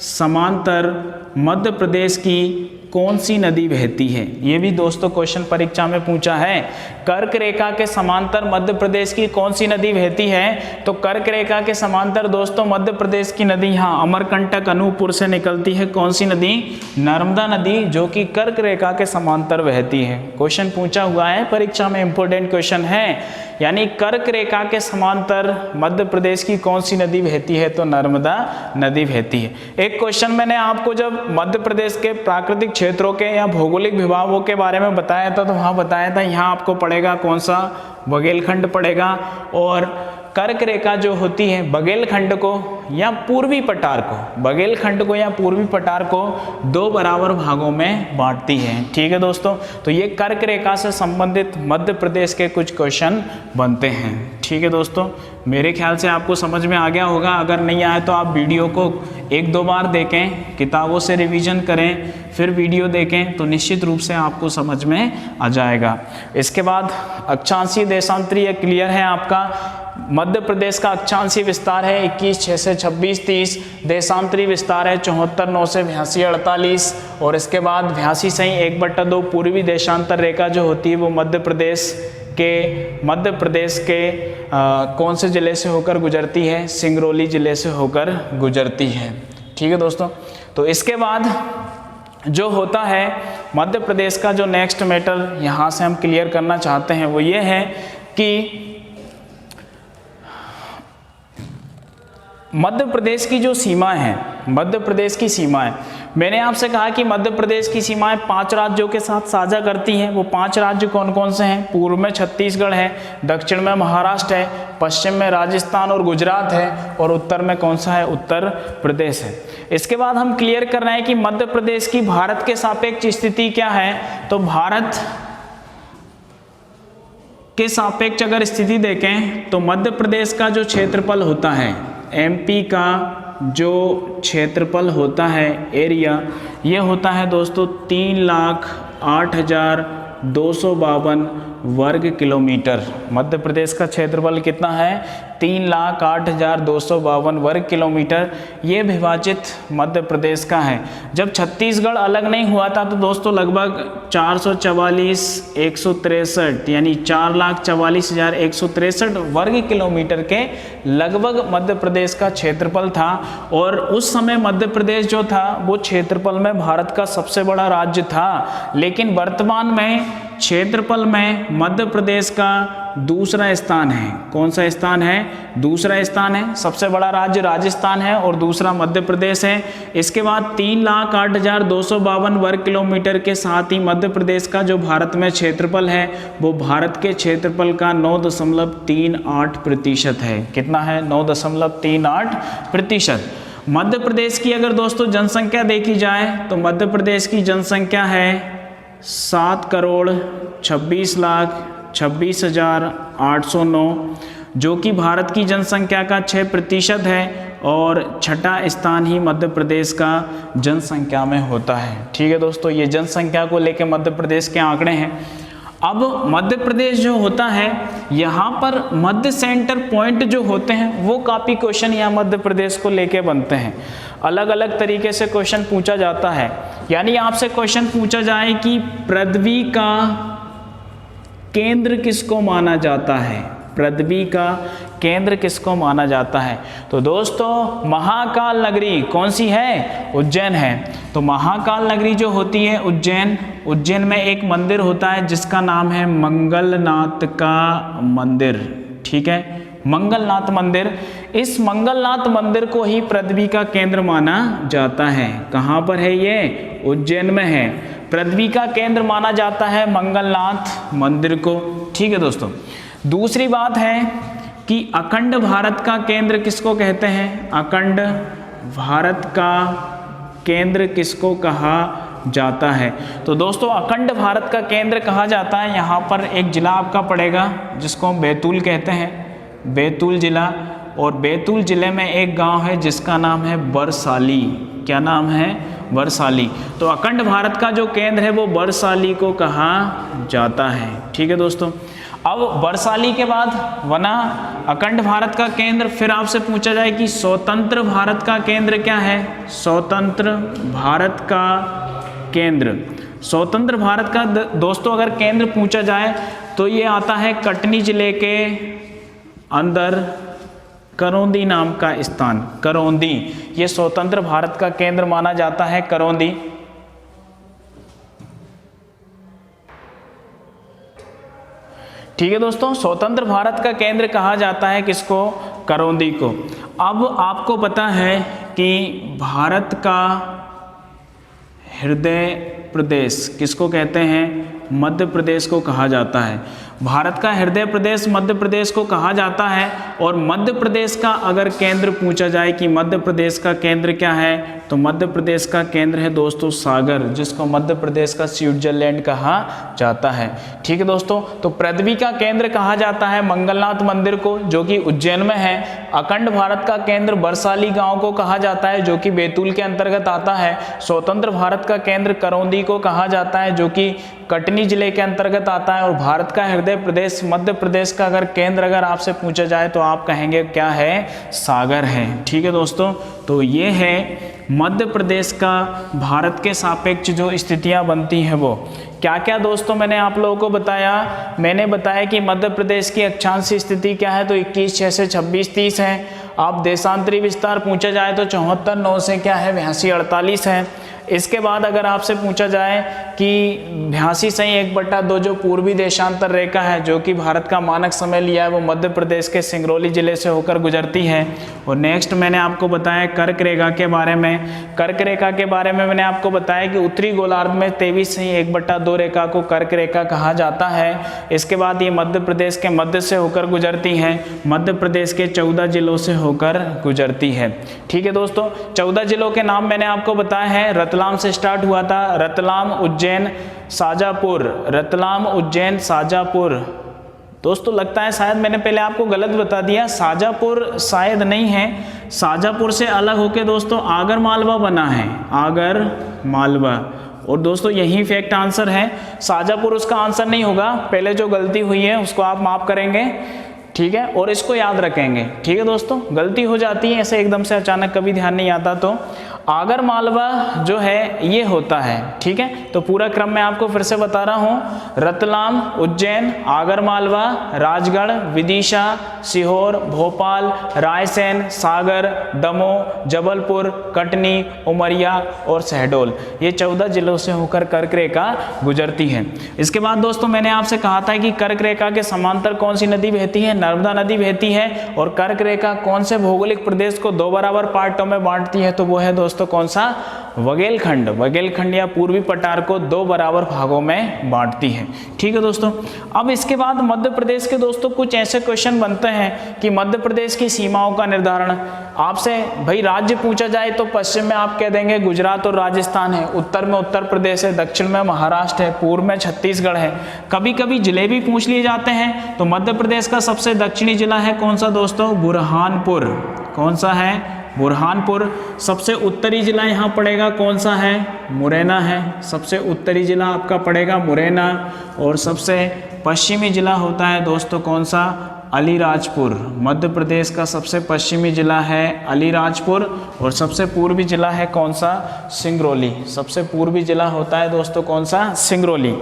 समांतर मध्य प्रदेश की कौन सी नदी बहती है? ये भी दोस्तों क्वेश्चन परीक्षा में पूछा है। कर्क रेखा के समांतर मध्य प्रदेश की कौन सी नदी बहती है? तो कर्क रेखा के समांतर दोस्तों मध्य प्रदेश की नदी यहाँ अमरकंटक अनूपपुर से निकलती है। कौन सी नदी? नर्मदा नदी, जो कि कर्क रेखा के समांतर बहती है। क्वेश्चन पूछा हुआ है परीक्षा में, इंपॉर्टेंट क्वेश्चन है। यानी कर्क रेखा के समांतर मध्य प्रदेश की कौन सी नदी बहती है? तो नर्मदा नदी बहती है। एक क्वेश्चन मैंने आपको जब मध्य प्रदेश के प्राकृतिक क्षेत्रों के या भौगोलिक विभागों के बारे में बताया था, तो वहाँ बताया था यहाँ आपको पड़ेगा कौन सा? बघेलखंड पड़ेगा। और कर्क रेखा जो होती है बघेलखंड को या पूर्वी पठार को 2 बराबर भागों में बांटती है। ठीक है दोस्तों, तो ये कर्क रेखा से संबंधित मध्य प्रदेश के कुछ क्वेश्चन बनते हैं। ठीक है दोस्तों, मेरे ख्याल से आपको समझ में आ गया होगा। अगर नहीं आए तो आप वीडियो को 1-2 बार देखें, किताबों से रिवीजन करें, फिर वीडियो देखें, तो निश्चित रूप से आपको समझ में आ जाएगा। इसके बाद अक्षांशीय देशांतरीय क्लियर है आपका। मध्य प्रदेश का अक्षांशीय विस्तार है 21,600 से 26,30, देशांतरी विस्तार है 74,900 से 82,48, और इसके बाद 82 सही 1/2 पूर्वी देशांतर रेखा जो होती है वो मध्य प्रदेश के कौन से जिले से होकर गुजरती है? सिंगरौली जिले से होकर गुजरती है। ठीक है दोस्तों, तो इसके बाद जो होता है मध्य प्रदेश का जो नेक्स्ट मैटर यहाँ से हम क्लियर करना चाहते हैं वो ये है कि मध्य प्रदेश की जो सीमा है, मध्य प्रदेश की सीमाएं, मैंने आपसे कहा कि मध्य प्रदेश की सीमाएं 5 राज्यों के साथ साझा करती हैं। वो 5 राज्य कौन कौन से हैं? पूर्व में छत्तीसगढ़ है, दक्षिण में महाराष्ट्र है, पश्चिम में राजस्थान और गुजरात है, और उत्तर में कौन सा है? उत्तर प्रदेश है। इसके बाद हम क्लियर कर रहे हैं कि मध्य प्रदेश की भारत के सापेक्ष स्थिति क्या है। तो भारत के सापेक्ष अगर स्थिति देखें तो मध्य प्रदेश का जो क्षेत्रफल होता है, एमपी का जो क्षेत्रफल होता है, एरिया, ये होता है दोस्तों 3,08,252 वर्ग किलोमीटर। मध्य प्रदेश का क्षेत्रफल कितना है? 3,08,252 वर्ग किलोमीटर। ये विभाजित मध्य प्रदेश का है। जब छत्तीसगढ़ अलग नहीं हुआ था तो दोस्तों लगभग 444,163 यानी 4,44,163 वर्ग किलोमीटर के लगभग मध्य प्रदेश का क्षेत्रफल था। और उस समय मध्य प्रदेश जो था वो क्षेत्रफल में भारत का सबसे बड़ा राज्य था। लेकिन वर्तमान में क्षेत्रफल में मध्य प्रदेश का दूसरा स्थान है। कौन सा स्थान है? दूसरा स्थान है। सबसे बड़ा राज्य राजस्थान है और दूसरा मध्य प्रदेश है। इसके बाद 3,08,252 वर्ग किलोमीटर के साथ ही मध्य प्रदेश का जो भारत में क्षेत्रफल है वो भारत के क्षेत्रफल का 9.38% है। कितना है? 9.38%। मध्य प्रदेश की अगर दोस्तों जनसंख्या देखी जाए तो मध्य प्रदेश की जनसंख्या है 7,26,26,809, जो कि भारत की जनसंख्या का 6% है और छठा स्थान ही मध्य प्रदेश का जनसंख्या में होता है। ठीक है दोस्तों, ये जनसंख्या को लेकर मध्य प्रदेश के आंकड़े हैं। अब मध्य प्रदेश जो होता है, यहाँ पर मध्य सेंटर पॉइंट जो होते हैं वो काफ़ी क्वेश्चन यहाँ मध्य प्रदेश को लेके बनते हैं। अलग अलग तरीके से क्वेश्चन पूछा जाता है। यानी आपसे क्वेश्चन पूछा जाए कि पृथ्वी का केंद्र किसको माना जाता है, पृथ्वी का केंद्र किसको माना जाता है। तो दोस्तों महाकाल नगरी कौन सी है, उज्जैन है। तो महाकाल नगरी जो होती है उज्जैन, उज्जैन में एक मंदिर होता है जिसका नाम है मंगलनाथ का मंदिर, ठीक है, मंगलनाथ मंदिर। इस मंगलनाथ मंदिर को ही पृथ्वी का केंद्र माना जाता है। कहाँ पर है ये, उज्जैन में है। पृथ्वी का केंद्र माना जाता है मंगलनाथ मंदिर को, ठीक है दोस्तों। दूसरी बात है कि अखंड भारत का केंद्र किसको कहते हैं, अखंड भारत का केंद्र किसको कहा जाता है। तो दोस्तों अखंड भारत का केंद्र कहा जाता है, यहाँ पर एक जिला आपका पड़ेगा जिसको हम बैतूल कहते हैं, बैतूल जिला। और बैतूल जिले में एक गांव है जिसका नाम है बरसाली। क्या नाम है, बरसाली। तो अखंड भारत का जो केंद्र है वो बरसाली को कहा जाता है, ठीक है दोस्तों। अब बरसाली के बाद वना अखंड भारत का केंद्र, फिर आपसे पूछा जाए कि स्वतंत्र भारत का केंद्र क्या है, स्वतंत्र भारत का केंद्र। स्वतंत्र भारत का दोस्तों अगर केंद्र पूछा जाए तो ये आता है कटनी जिले के अंदर करौंदी नाम का स्थान, करौंदी। ये स्वतंत्र भारत का केंद्र माना जाता है, करौंदी। ठीक है दोस्तों, स्वतंत्र भारत का केंद्र कहा जाता है किसको, करौंदी को। अब आपको पता है कि भारत का हृदय प्रदेश किसको कहते हैं, मध्य प्रदेश को कहा जाता है। भारत का हृदय प्रदेश मध्य प्रदेश को कहा जाता है। और मध्य प्रदेश का अगर केंद्र पूछा जाए कि मध्य प्रदेश का केंद्र क्या है, तो मध्य प्रदेश का केंद्र है दोस्तों सागर, जिसको मध्य प्रदेश का स्विट्जरलैंड कहा जाता है। ठीक है दोस्तों, तो पृथ्वी का केंद्र कहा जाता है मंगलनाथ मंदिर को, जो कि उज्जैन में है। अखंड भारत का केंद्र बरसाली गांव को कहा जाता है, जो कि बैतूल के अंतर्गत आता है। स्वतंत्र भारत का केंद्र करौंदी को कहा जाता है, जो कि कटनी जिले के अंतर्गत आता है। और भारत का हृदय प्रदेश मध्य प्रदेश का अगर केंद्र अगर आपसे पूछा जाए तो आप कहेंगे क्या है, सागर है। ठीक है दोस्तों, तो ये है मध्य प्रदेश का भारत के सापेक्ष जो स्थितियां बनती हैं वो क्या क्या। दोस्तों मैंने आप लोगों को बताया, मैंने बताया कि मध्य प्रदेश की अक्षांशीय स्थिति क्या है, तो 21/6 से 26/30 है। आप देशांतरी विस्तार पूछा जाए तो 74/9 से क्या है, 82/48 है। इसके बाद अगर आपसे पूछा जाए कि 82/1/2 जो पूर्वी देशांतर रेखा है, जो कि भारत का मानक समय लिया है, वो मध्य प्रदेश के सिंगरौली जिले से होकर गुजरती है। और नेक्स्ट मैंने आपको बताया कर्क रेखा के बारे में। कर्क रेखा के बारे में मैंने आपको बताया कि उत्तरी गोलार्ध में 23/1/2 रेखा को कर्क रेखा कहा जाता है। इसके बाद ये मध्य प्रदेश के मध्य से होकर गुजरती है, मध्य प्रदेश के 14 जिलों से होकर गुजरती है। ठीक है दोस्तों, 14 जिलों के नाम मैंने आपको बताया है। रतलाम से स्टार्ट हुआ था, रतलाम, उज्जैन, शाजापुर, रतलाम, उज्जैन, शाजापुर। दोस्तों लगता है शायद मैंने पहले आपको गलत बता दिया, शाजापुर शायद नहीं है। शाजापुर से अलग होके दोस्तों आगर मालवा बना है, आगर मालवा। और दोस्तों यही फैक्ट आंसर है, शाजापुर उसका आंसर नहीं होगा। पहले जो गलती हुई है उसको आप माफ करेंगे, ठीक है, और इसको याद रखेंगे। ठीक है दोस्तों, गलती हो जाती है ऐसे एकदम से अचानक, कभी ध्यान नहीं आता। तो आगर मालवा जो है ये होता है। ठीक है, तो पूरा क्रम मैं आपको फिर से बता रहा हूँ। रतलाम, उज्जैन, आगर मालवा, राजगढ़, विदिशा, सीहोर, भोपाल, रायसेन, सागर, दमोह, जबलपुर, कटनी, उमरिया और शहडोल, ये 14 जिलों से होकर कर्क रेखा गुजरती है। इसके बाद दोस्तों मैंने आपसे कहा था कि कर्क रेखा के समांतर कौन सी नदी बहती है, नर्मदा नदी बहती है। और कर्क रेखा कौन से भौगोलिक प्रदेश को 2 बराबर पार्टों में बांटती है, तो वो है दोस्तों कौन सा, वगेलखंड। वगेलखंड या पूर्वी पठार को 2 बराबर भागों में बांटती है। ठीक है दोस्तों, अब इसके बाद मध्य प्रदेश के दोस्तों कुछ ऐसे क्वेश्चन बनते हैं कि मध्य प्रदेश की सीमाओं का निर्धारण। आपसे भाई राज्य पूछा जाए तो पश्चिम में आप कह देंगे गुजरात और राजस्थान है, उत्तर में उत्तर प्रदेश है, दक्षिण में महाराष्ट्र है, पूर्व में छत्तीसगढ़ है। कभी कभी जिले भी पूछ लिए जाते हैं, तो मध्य प्रदेश का सबसे दक्षिणी जिला है कौन सा दोस्तों, बुरहानपुर। कौन सा है, बुरहानपुर। सबसे उत्तरी जिला यहाँ पड़ेगा कौन सा है, मुरैना है। सबसे उत्तरी जिला आपका पड़ेगा मुरैना। और सबसे पश्चिमी जिला होता है दोस्तों कौन सा, अलीराजपुर। मध्य प्रदेश का सबसे पश्चिमी जिला है अलीराजपुर। और सबसे पूर्वी जिला है कौन सा, सिंगरौली। सबसे पूर्वी जिला होता है दोस्तों कौन सा, सिंगरौली।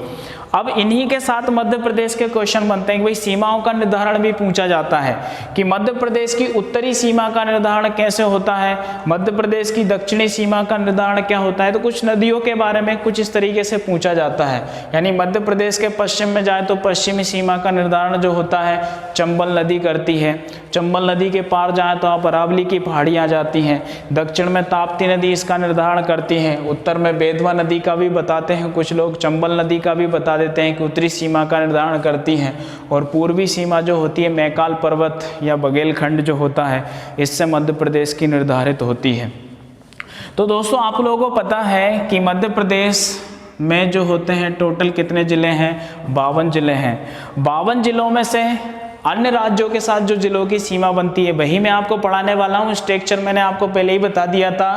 अब इन्हीं के साथ मध्य प्रदेश के क्वेश्चन बनते हैं कि भाई सीमाओं का निर्धारण भी पूछा जाता है कि मध्य प्रदेश की उत्तरी सीमा का निर्धारण कैसे होता है, मध्य प्रदेश की दक्षिणी सीमा का निर्धारण क्या होता है। तो कुछ नदियों के बारे में कुछ इस तरीके से पूछा जाता है। यानी मध्य प्रदेश के पश्चिम में जाए तो पश्चिमी सीमा का निर्धारण जो होता है चंबल नदी करती है। चंबल नदी के पार जाए तो आप अरावली की पहाड़ी आ जाती हैं। दक्षिण में ताप्ती नदी इसका निर्धारण करती है। उत्तर में बेतवा नदी का भी बताते हैं कुछ लोग, चंबल नदी का भी बता देते हैं कि उत्तरी सीमा का निर्धारण करती हैं। और पूर्वी सीमा जो होती है मैकाल पर्वत या बघेलखंड जो होता है, इससे मध्य प्रदेश की निर्धारित होती है। तो दोस्तों आप लोगों को पता है कि मध्य प्रदेश में जो होते हैं टोटल कितने ज़िले हैं, 52 ज़िले हैं। 52 ज़िलों में से अन्य राज्यों के साथ जो जिलों की सीमा बनती है वही मैं आपको पढ़ाने वाला हूँ। स्ट्रक्चर मैंने आपको पहले ही बता दिया था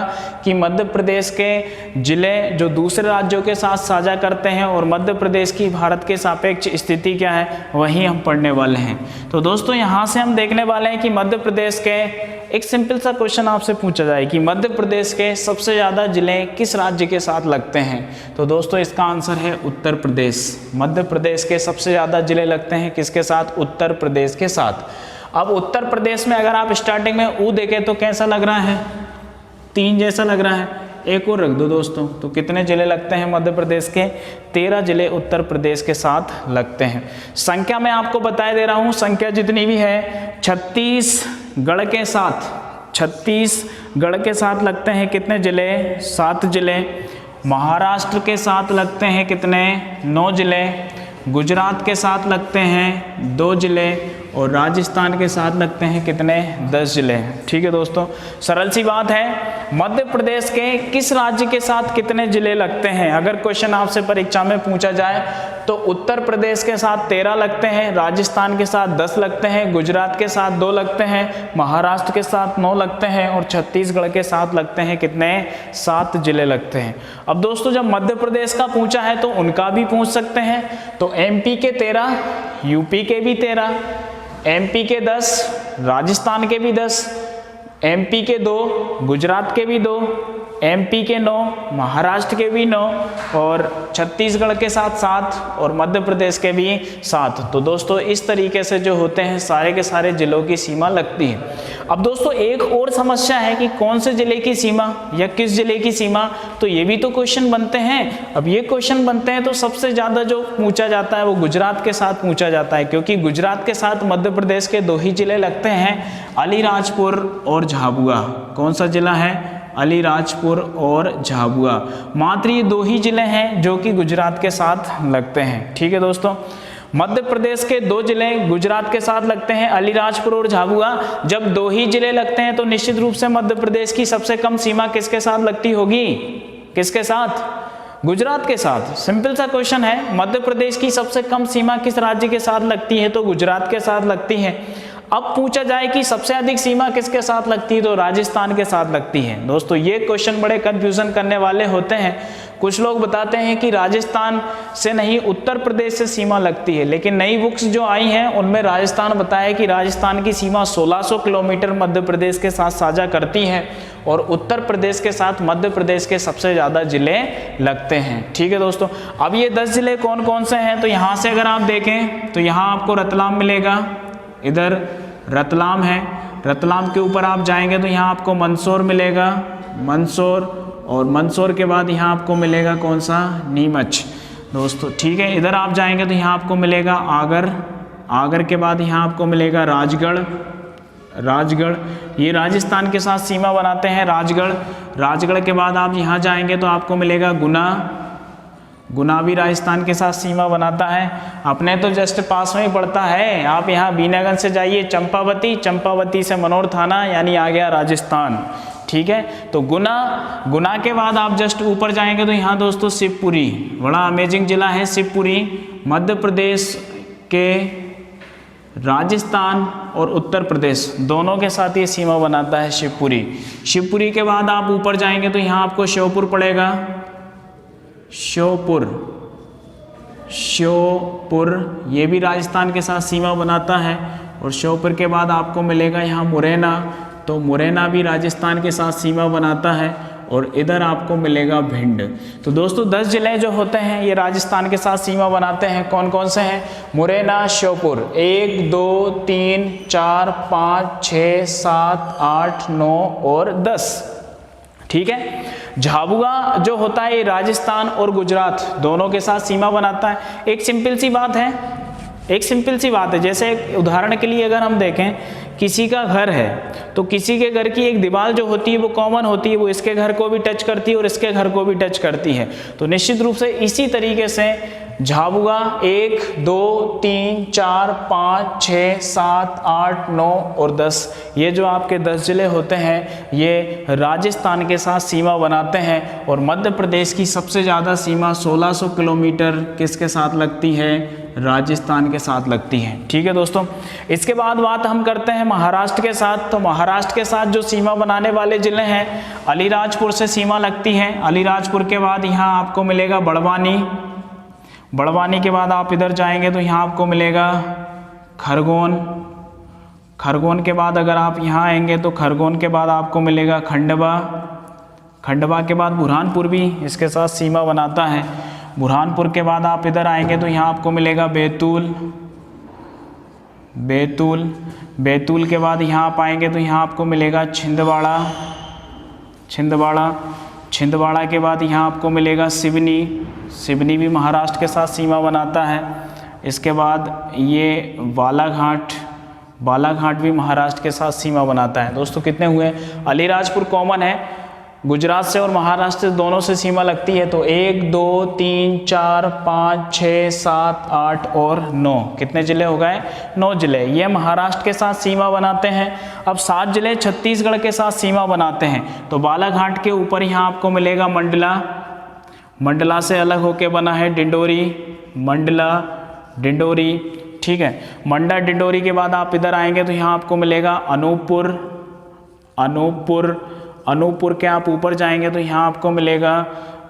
कि मध्य प्रदेश के जिले जो दूसरे राज्यों के साथ साझा करते हैं और मध्य प्रदेश की भारत के सापेक्ष स्थिति क्या है वही हम पढ़ने वाले हैं। तो दोस्तों यहाँ से हम देखने वाले हैं कि मध्य प्रदेश के एक सिंपल सा क्वेश्चन आपसे पूछा जाए कि मध्य प्रदेश के सबसे ज़्यादा जिले किस राज्य के साथ लगते हैं। तो दोस्तों इसका आंसर है उत्तर प्रदेश। मध्य प्रदेश के सबसे ज़्यादा जिले लगते हैं किसके साथ, उत्तर प्रदेश के साथ। अब उत्तर प्रदेश में अगर आप स्टार्टिंग में ऊ देखें तो कैसा लग रहा है, 3 जैसा लग रहा है। एक और रख दो दोस्तों, तो कितने जिले लगते हैं मध्य प्रदेश के, 13 जिले उत्तर प्रदेश के साथ लगते हैं। संख्या मैं आपको बताए दे रहा हूँ, संख्या जितनी भी है छत्तीसगढ़ के साथ लगते हैं कितने जिले, 7 जिले। महाराष्ट्र के साथ लगते हैं कितने, 9 जिले। गुजरात के साथ लगते हैं 2 जिले। और राजस्थान के साथ लगते हैं कितने, 10 जिले। ठीक है दोस्तों, सरल सी बात है। मध्य प्रदेश के किस राज्य के साथ कितने जिले लगते हैं, अगर क्वेश्चन आपसे परीक्षा में पूछा जाए तो उत्तर प्रदेश के साथ 13 लगते हैं, राजस्थान के साथ 10 लगते हैं, गुजरात के साथ 2 लगते हैं, महाराष्ट्र के साथ 9 लगते हैं और छत्तीसगढ़ के साथ लगते हैं कितने, 7 जिले लगते हैं। अब दोस्तों जब मध्य प्रदेश का पूछा है तो उनका भी पूछ सकते हैं। तो एमपी के 13, यूपी के भी 13, एमपी के 10, राजस्थान के भी 10, एमपी के 2, गुजरात के भी 2, एमपी के 9, महाराष्ट्र के भी 9 और छत्तीसगढ़ के साथ 7 और मध्य प्रदेश के भी 7। तो दोस्तों इस तरीके से जो होते हैं सारे के सारे जिलों की सीमा लगती है। अब दोस्तों एक और समस्या है कि कौन से जिले की सीमा या किस जिले की सीमा, तो ये भी तो क्वेश्चन बनते हैं। अब ये क्वेश्चन बनते हैं तो सबसे ज़्यादा जो पूछा जाता है वो गुजरात के साथ पूछा जाता है, क्योंकि गुजरात के साथ मध्य प्रदेश के 2 ही जिले लगते हैं, अलीराजपुर और झाबुआ। कौन सा जिला है, अलीराजपुर और झाबुआ। मात्र ये 2 ही जिले हैं जो कि गुजरात के साथ लगते हैं। ठीक है दोस्तों, मध्य प्रदेश के 2 जिले गुजरात के साथ लगते हैं, अलीराजपुर और झाबुआ। जब 2 ही जिले लगते हैं तो निश्चित रूप से मध्य प्रदेश की सबसे कम सीमा किसके साथ लगती होगी, किसके साथ, गुजरात के साथ। सिंपल सा क्वेश्चन है, मध्य प्रदेश की सबसे कम सीमा किस राज्य के साथ लगती है, तो गुजरात के साथ लगती है। अब पूछा जाए कि सबसे अधिक सीमा किसके साथ लगती है, तो राजस्थान के साथ लगती है। दोस्तों ये क्वेश्चन बड़े कंफ्यूजन करने वाले होते हैं। कुछ लोग बताते हैं कि राजस्थान से नहीं उत्तर प्रदेश से सीमा लगती है, लेकिन नई बुक्स जो आई हैं उनमें राजस्थान बताया कि राजस्थान की सीमा 1600 किलोमीटर मध्य प्रदेश के साथ साझा करती है और उत्तर प्रदेश के साथ मध्य प्रदेश के सबसे ज़्यादा जिले लगते हैं। ठीक है दोस्तों, अब ये 10 जिले कौन कौन से हैं, तो यहाँ से अगर आप देखें तो यहाँ आपको रतलाम मिलेगा, इधर रतलाम है, रतलाम के ऊपर आप जाएंगे तो यहाँ आपको मंदसौर मिलेगा, मंदसौर, और मंदसौर के बाद यहाँ आपको मिलेगा कौन सा, नीमच दोस्तों। ठीक है, इधर आप जाएंगे तो यहाँ आपको मिलेगा आगर, आगर के बाद यहाँ आपको मिलेगा राजगढ़, राजगढ़ ये राजस्थान के साथ सीमा बनाते हैं, राजगढ़। राजगढ़ के बाद आप यहाँ जाएंगे तो आपको मिलेगा गुना, गुना भी राजस्थान के साथ सीमा बनाता है। अपने तो जस्ट पास में ही पड़ता है, आप यहाँ बीनागंज से जाइए चंपावती, चंपावती से मनोर थाना, यानी आ गया राजस्थान। ठीक है, तो गुना, गुना के बाद आप जस्ट ऊपर जाएंगे तो यहाँ दोस्तों शिवपुरी, बड़ा अमेजिंग जिला है शिवपुरी, मध्य प्रदेश के राजस्थान और उत्तर प्रदेश दोनों के साथ ये सीमा बनाता है शिवपुरी। शिवपुरी के बाद आप ऊपर जाएंगे तो यहाँ आपको श्योपुर पड़ेगा, श्योपुर, श्योपुर ये भी राजस्थान के साथ सीमा बनाता है। और श्योपुर के बाद आपको मिलेगा यहाँ मुरैना, तो मुरैना भी राजस्थान के साथ सीमा बनाता है। और इधर आपको मिलेगा भिंड। तो दोस्तों 10 जिले जो होते हैं ये राजस्थान के साथ सीमा बनाते हैं। कौन कौन से हैं? मुरैना, श्योपुर, 1 2 3 4 5 6 7 8 9 और 10। ठीक है। झाबुआ जो होता है ये राजस्थान और गुजरात दोनों के साथ सीमा बनाता है। एक सिंपल सी बात है, एक सिंपल सी बात है, जैसे उदाहरण के लिए अगर हम देखें किसी का घर है तो किसी के घर की एक दीवार जो होती है वो कॉमन होती है, वो इसके घर को भी टच करती है और इसके घर को भी टच करती है। तो निश्चित रूप से इसी तरीके से झाबुआ 1 2 3 4 5 6 7 8 9 और 10 ये जो आपके 10 जिले होते हैं ये राजस्थान के साथ सीमा बनाते हैं। और मध्य प्रदेश की सबसे ज़्यादा सीमा 1600 किलोमीटर किसके साथ लगती है? राजस्थान के साथ लगती है। ठीक है दोस्तों, इसके बाद बात हम करते हैं महाराष्ट्र के साथ। तो महाराष्ट्र के साथ जो सीमा बनाने वाले जिले हैं, अलीराजपुर से सीमा लगती है। अलीराजपुर के बाद यहाँ आपको मिलेगा बड़वानी, बड़वानी के बाद आप इधर जाएंगे तो यहाँ आपको मिलेगा खरगोन, खरगोन के बाद अगर आप यहाँ आएंगे तो खरगोन के बाद आपको मिलेगा खंडवा, खंडवा के बाद बुरहानपुर भी इसके साथ सीमा बनाता है। बुरहानपुर के बाद आप इधर आएंगे तो यहाँ आपको मिलेगा बैतूल, बैतूल, बैतूल के बाद यहाँ आप आएंगे तो यहाँ आपको मिलेगा छिंदवाड़ा, छिंदवाड़ा, छिंदवाड़ा के बाद यहाँ आपको मिलेगा सिवनी, सिवनी भी महाराष्ट्र के साथ सीमा बनाता है। इसके बाद ये बालाघाट, बालाघाट भी महाराष्ट्र के साथ सीमा बनाता है। दोस्तों कितने हुए? अलीराजपुर कॉमन है, गुजरात से और महाराष्ट्र से दोनों से सीमा लगती है। तो 1 2 3 4 5 6 7 8 और 9 कितने जिले हो गए? 9 जिले ये महाराष्ट्र के साथ सीमा बनाते हैं। अब 7 जिले छत्तीसगढ़ के साथ सीमा बनाते हैं। तो बालाघाट के ऊपर यहाँ आपको मिलेगा मंडला, मंडला से अलग होके बना है डिंडोरी, मंडला, डिंडोरी। ठीक है, मंडा डिंडोरी के बाद आप इधर आएंगे तो यहाँ आपको मिलेगा अनूपपुर, अनूपपुर, अनूपपुर के आप ऊपर जाएंगे तो यहाँ आपको मिलेगा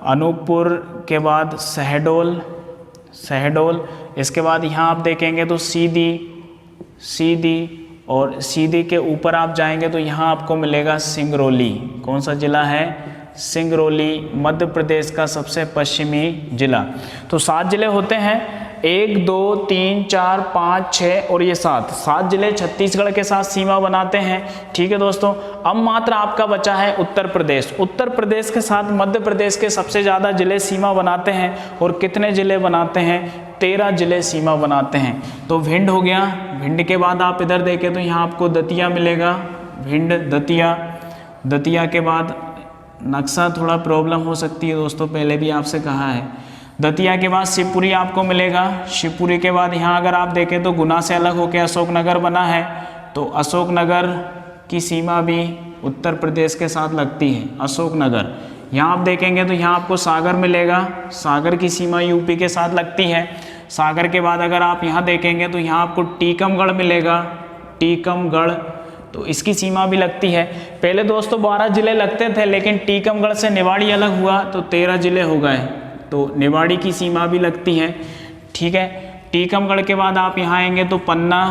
अनूपपुर के बाद शहडोल, शहडोल। इसके बाद यहाँ आप देखेंगे तो सीधी, सीधी, और सीधी के ऊपर आप जाएंगे तो यहाँ आपको मिलेगा सिंगरौली। कौन सा जिला है? सिंगरौली, मध्य प्रदेश का सबसे पश्चिमी जिला। तो 7 जिले होते हैं, 1 2 3 4 5 6 और ये 7 जिले छत्तीसगढ़ के साथ सीमा बनाते हैं। ठीक है दोस्तों, अब मात्र आपका बचा है उत्तर प्रदेश। उत्तर प्रदेश के साथ मध्य प्रदेश के सबसे ज़्यादा जिले सीमा बनाते हैं। और कितने जिले बनाते हैं? 13 जिले सीमा बनाते हैं। तो भिंड हो गया, भिंड के बाद आप इधर देखें तो यहाँ आपको दतिया मिलेगा, भिंड, दतिया, दतिया के बाद नक्शा थोड़ा प्रॉब्लम हो सकती है दोस्तों, पहले भी आपसे कहा है। दतिया के बाद शिवपुरी आपको मिलेगा, शिवपुरी के बाद यहाँ अगर आप देखें तो गुना से अलग होकर अशोकनगर बना है। तो अशोकनगर की सीमा भी उत्तर प्रदेश के साथ लगती है, अशोकनगर। यहाँ आप देखेंगे तो यहाँ आपको सागर मिलेगा, सागर की सीमा यूपी के साथ लगती है। सागर के बाद अगर आप यहाँ देखेंगे तो यहाँ आपको टीकमगढ़ मिलेगा, टीकमगढ़, तो इसकी सीमा भी लगती है। पहले दोस्तों 12 जिले लगते थे, लेकिन टीकमगढ़ से निवाड़ी अलग हुआ तो 13 जिले हो गए। तो निवाड़ी की सीमा भी लगती है। ठीक है, टीकमगढ़ के बाद आप यहाँ आएंगे तो पन्ना,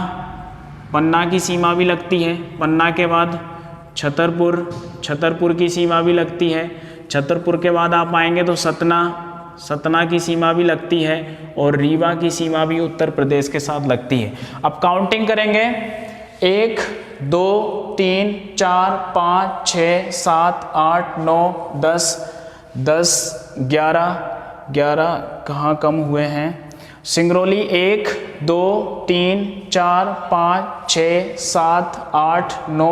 पन्ना की सीमा भी लगती है। पन्ना के बाद छतरपुर, छतरपुर की सीमा भी लगती है। छतरपुर के बाद आप आएंगे तो सतना, सतना की सीमा भी लगती है। और रीवा की सीमा भी उत्तर प्रदेश के साथ लगती है। अब काउंटिंग करेंगे, 1 2 3 4 5 6 7 8 9 10 10 11 11 कहाँ कम हुए हैं? सिंगरौली 1 2 3 4 5 6 7 8 9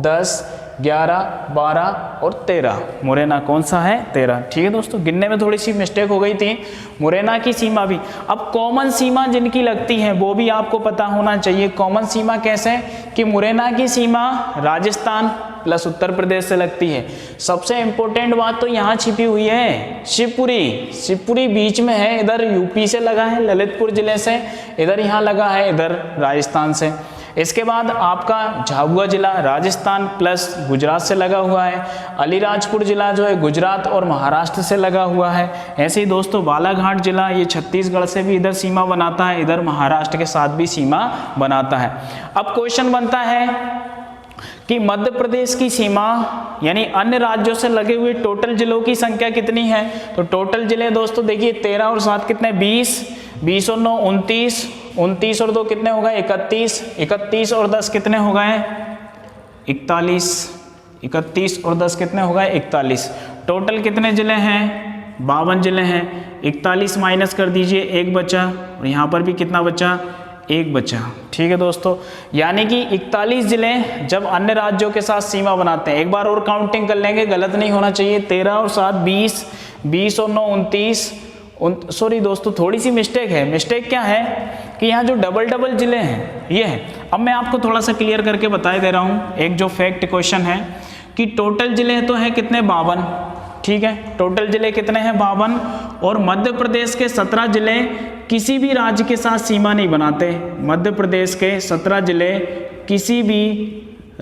10 11 12 और 13। मुरैना कौन सा है? 13। ठीक है दोस्तों, गिनने में थोड़ी सी मिस्टेक हो गई थी। मुरैना की सीमा भी, अब कॉमन सीमा जिनकी लगती है वो भी आपको पता होना चाहिए। कॉमन सीमा कैसे? कि मुरैना की सीमा राजस्थान, प्लस उत्तर प्रदेश से लगती है। सबसे इंपॉर्टेंट बात तो यहाँ छिपी हुई है, शिवपुरी। शिवपुरी बीच में है, इधर यूपी से लगा है ललितपुर जिले से, इधर यहाँ लगा है इधर राजस्थान से। इसके बाद आपका झाबुआ जिला राजस्थान प्लस गुजरात से लगा हुआ है। अलीराजपुर जिला जो है गुजरात और महाराष्ट्र से लगा हुआ है। ऐसे ही दोस्तों बालाघाट जिला ये छत्तीसगढ़ से भी इधर सीमा बनाता है, इधर महाराष्ट्र के साथ भी सीमा बनाता है। अब क्वेश्चन बनता है कि मध्य प्रदेश की सीमा यानी अन्य राज्यों से लगे हुए टोटल जिलों की संख्या कितनी है। तो टोटल जिले दोस्तों देखिए 13 और 7 कितने 20, 20 और 9 29, 29 और 2 कितने हो गए 31, 31 और 10 कितने हो गए 41, 31 और 10 कितने हो गए 41। टोटल कितने जिले हैं 52 जिले हैं। 41 माइनस कर दीजिए, एक बचा, और यहाँ पर भी कितना बचा, एक बचा। ठीक है दोस्तों, यानी कि 41 जिले जब अन्य राज्यों के साथ सीमा बनाते हैं। एक बार और काउंटिंग कर लेंगे, गलत नहीं होना चाहिए। 13 और 7 20, 20 और 9 29, सॉरी दोस्तों थोड़ी सी मिस्टेक है। मिस्टेक क्या है कि यहाँ जो डबल डबल जिले हैं ये है। अब मैं आपको थोड़ा सा क्लियर करके बता दे रहा हूँ। एक जो फैक्ट क्वेश्चन है कि टोटल जिले तो हैं कितने 52, ठीक है, टोटल जिले कितने हैं 52, और मध्य प्रदेश के 17 जिले किसी भी राज्य के साथ सीमा नहीं बनाते। मध्य प्रदेश के 17 जिले किसी भी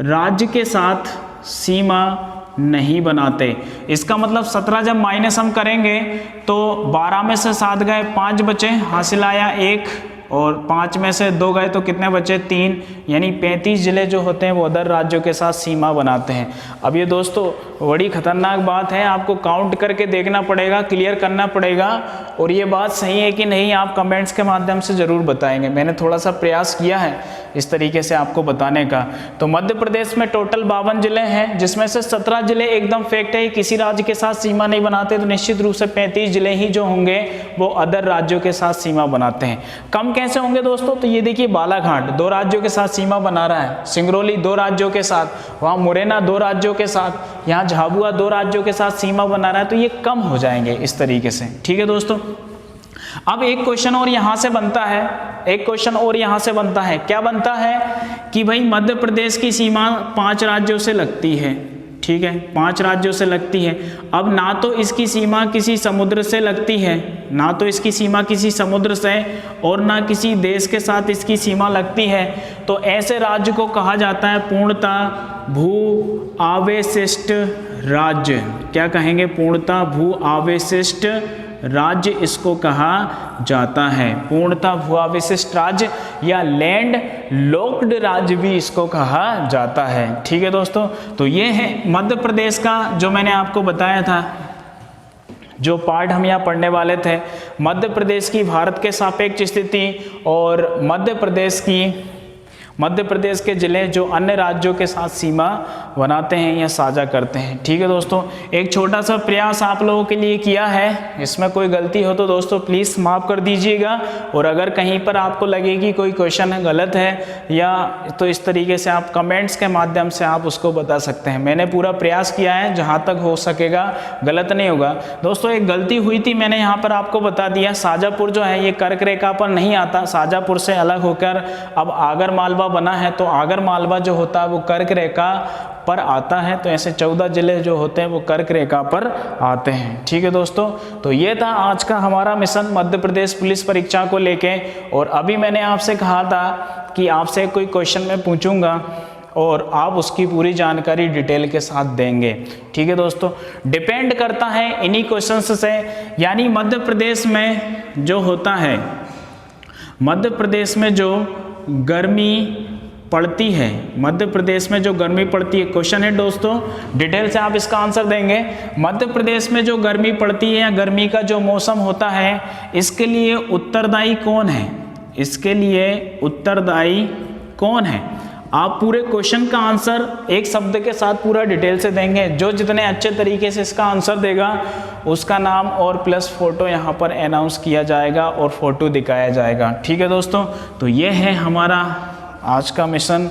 राज्य के साथ सीमा नहीं बनाते। इसका मतलब 17 जब माइनस हम करेंगे तो 12 में से 7 गए, 5 बचे, हासिल आया 1, और 5 में से 2 गए तो कितने बचे 3, यानी 35 जिले जो होते हैं वो अदर राज्यों के साथ सीमा बनाते हैं। अब ये दोस्तों बड़ी खतरनाक बात है, आपको काउंट करके देखना पड़ेगा, क्लियर करना पड़ेगा, और ये बात सही है कि नहीं आप कमेंट्स के माध्यम से ज़रूर बताएंगे। मैंने थोड़ा सा प्रयास किया है इस तरीके से आपको बताने का। तो मध्य प्रदेश में टोटल 52 जिले हैं, जिसमें से 17 जिले एकदम फैक्ट है किसी राज्य के साथ सीमा नहीं बनाते। तो निश्चित रूप से 35 जिले ही जो होंगे वो अदर राज्यों के साथ सीमा बनाते हैं। कम कैसे होंगे दोस्तों, तो ये देखिए बालाघाट 2 राज्यों के साथ सीमा बना रहा है, सिंगरौली 2 राज्यों के साथ, वहाँ मुरैना 2 राज्यों के साथ, यहाँ झाबुआ 2 राज्यों के साथ सीमा बना रहा है। तो ये कम हो जाएंगे इस तरीके से। ठीक है दोस्तों, अब एक क्वेश्चन और यहाँ से बनता है, एक क्वेश्चन और यहाँ से बनता है। क्या बनता है कि भाई मध्य प्रदेश की सीमा 5 राज्यों से लगती है, ठीक है, 5 राज्यों से लगती है। अब ना तो इसकी सीमा किसी समुद्र से लगती है, ना तो इसकी सीमा किसी समुद्र से, और ना किसी देश के साथ इसकी सीमा लगती है। तो ऐसे राज्य को कहा जाता है पूर्णतः भू आवेशिष्ट राज्य। क्या कहेंगे, पूर्णतः भू आवेशिष्ट राज्य इसको कहा जाता है। पूर्णतः भूविशिष्ट राज्य या लैंड लॉक्ड राज्य भी इसको कहा जाता है। ठीक है दोस्तों, तो ये है मध्य प्रदेश का जो मैंने आपको बताया था, जो पार्ट हम यहाँ पढ़ने वाले थे, मध्य प्रदेश की भारत के सापेक्ष स्थिति और मध्य प्रदेश के जिले जो अन्य राज्यों के साथ सीमा बनाते हैं या साझा करते हैं। ठीक है दोस्तों, एक छोटा सा प्रयास आप लोगों के लिए किया है, इसमें कोई गलती हो तो दोस्तों प्लीज़ माफ़ कर दीजिएगा, और अगर कहीं पर आपको लगे कि कोई क्वेश्चन गलत है या तो इस तरीके से आप कमेंट्स के माध्यम से आप उसको बता सकते हैं। मैंने पूरा प्रयास किया है, जहाँ तक हो सकेगा गलत नहीं होगा। दोस्तों एक गलती हुई थी, मैंने यहाँ पर आपको बता दिया, शाजापुर जो है ये कर्क रेखा पर नहीं आता, शाजापुर से अलग होकर अब आगर मालवा बना है, तो आगर मालवा जो होता है वो कर्क रेखा पर आता है। तो ऐसे 14 जिले जो होते हैं वो कर्क रेखा पर आते हैं। ठीक है दोस्तों, तो ये था आज का हमारा मिशन मध्य प्रदेश पुलिस परीक्षा को लेके। और अभी मैंने आपसे कहा था कि आपसे कोई क्वेश्चन मैं पूछूंगा और आप उसकी पूरी जानकारी डिटेल के साथ देंगे। ठीक है दोस्तों, डिपेंड करता है इन्हीं क्वेश्चंस से, यानी मध्य प्रदेश में जो होता है, मध्य प्रदेश में जो गर्मी पड़ती है, मध्य प्रदेश में जो गर्मी पड़ती है, क्वेश्चन है दोस्तों, डिटेल से आप इसका आंसर देंगे। मध्य प्रदेश में जो गर्मी पड़ती है या गर्मी का जो मौसम होता है, इसके लिए उत्तरदायी कौन है, इसके लिए उत्तरदायी कौन है? आप पूरे क्वेश्चन का आंसर एक शब्द के साथ पूरा डिटेल से देंगे। जो जितने अच्छे तरीके से इसका आंसर देगा उसका नाम और प्लस फोटो यहाँ पर अनाउंस किया जाएगा और फोटो दिखाया जाएगा। ठीक है दोस्तों, तो ये है हमारा आज का मिशन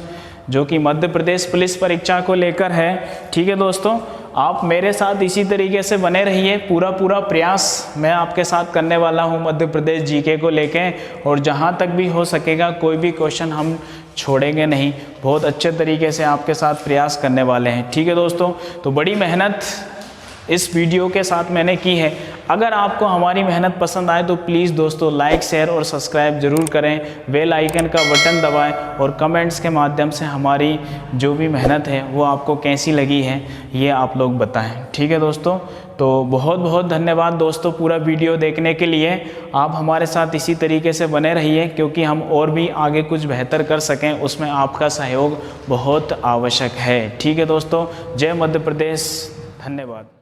जो कि मध्य प्रदेश पुलिस परीक्षा को लेकर है। ठीक है दोस्तों, आप मेरे साथ इसी तरीके से बने रहिए, पूरा प्रयास मैं आपके साथ करने वाला हूं मध्य प्रदेश जीके को लेके, और जहां तक भी हो सकेगा कोई भी क्वेश्चन हम छोड़ेंगे नहीं, बहुत अच्छे तरीके से आपके साथ प्रयास करने वाले हैं। ठीक है दोस्तों, तो बड़ी मेहनत इस वीडियो के साथ मैंने की है। अगर आपको हमारी मेहनत पसंद आए तो प्लीज़ दोस्तों लाइक, शेयर और सब्सक्राइब ज़रूर करें, बेल आइकन का बटन दबाएं और कमेंट्स के माध्यम से हमारी जो भी मेहनत है वो आपको कैसी लगी है ये आप लोग बताएं। ठीक है दोस्तों, तो बहुत बहुत धन्यवाद दोस्तों पूरा वीडियो देखने के लिए। आप हमारे साथ इसी तरीके से बने रहिए, क्योंकि हम और भी आगे कुछ बेहतर कर सकें उसमें आपका सहयोग बहुत आवश्यक है। ठीक है दोस्तों, जय मध्य प्रदेश, धन्यवाद।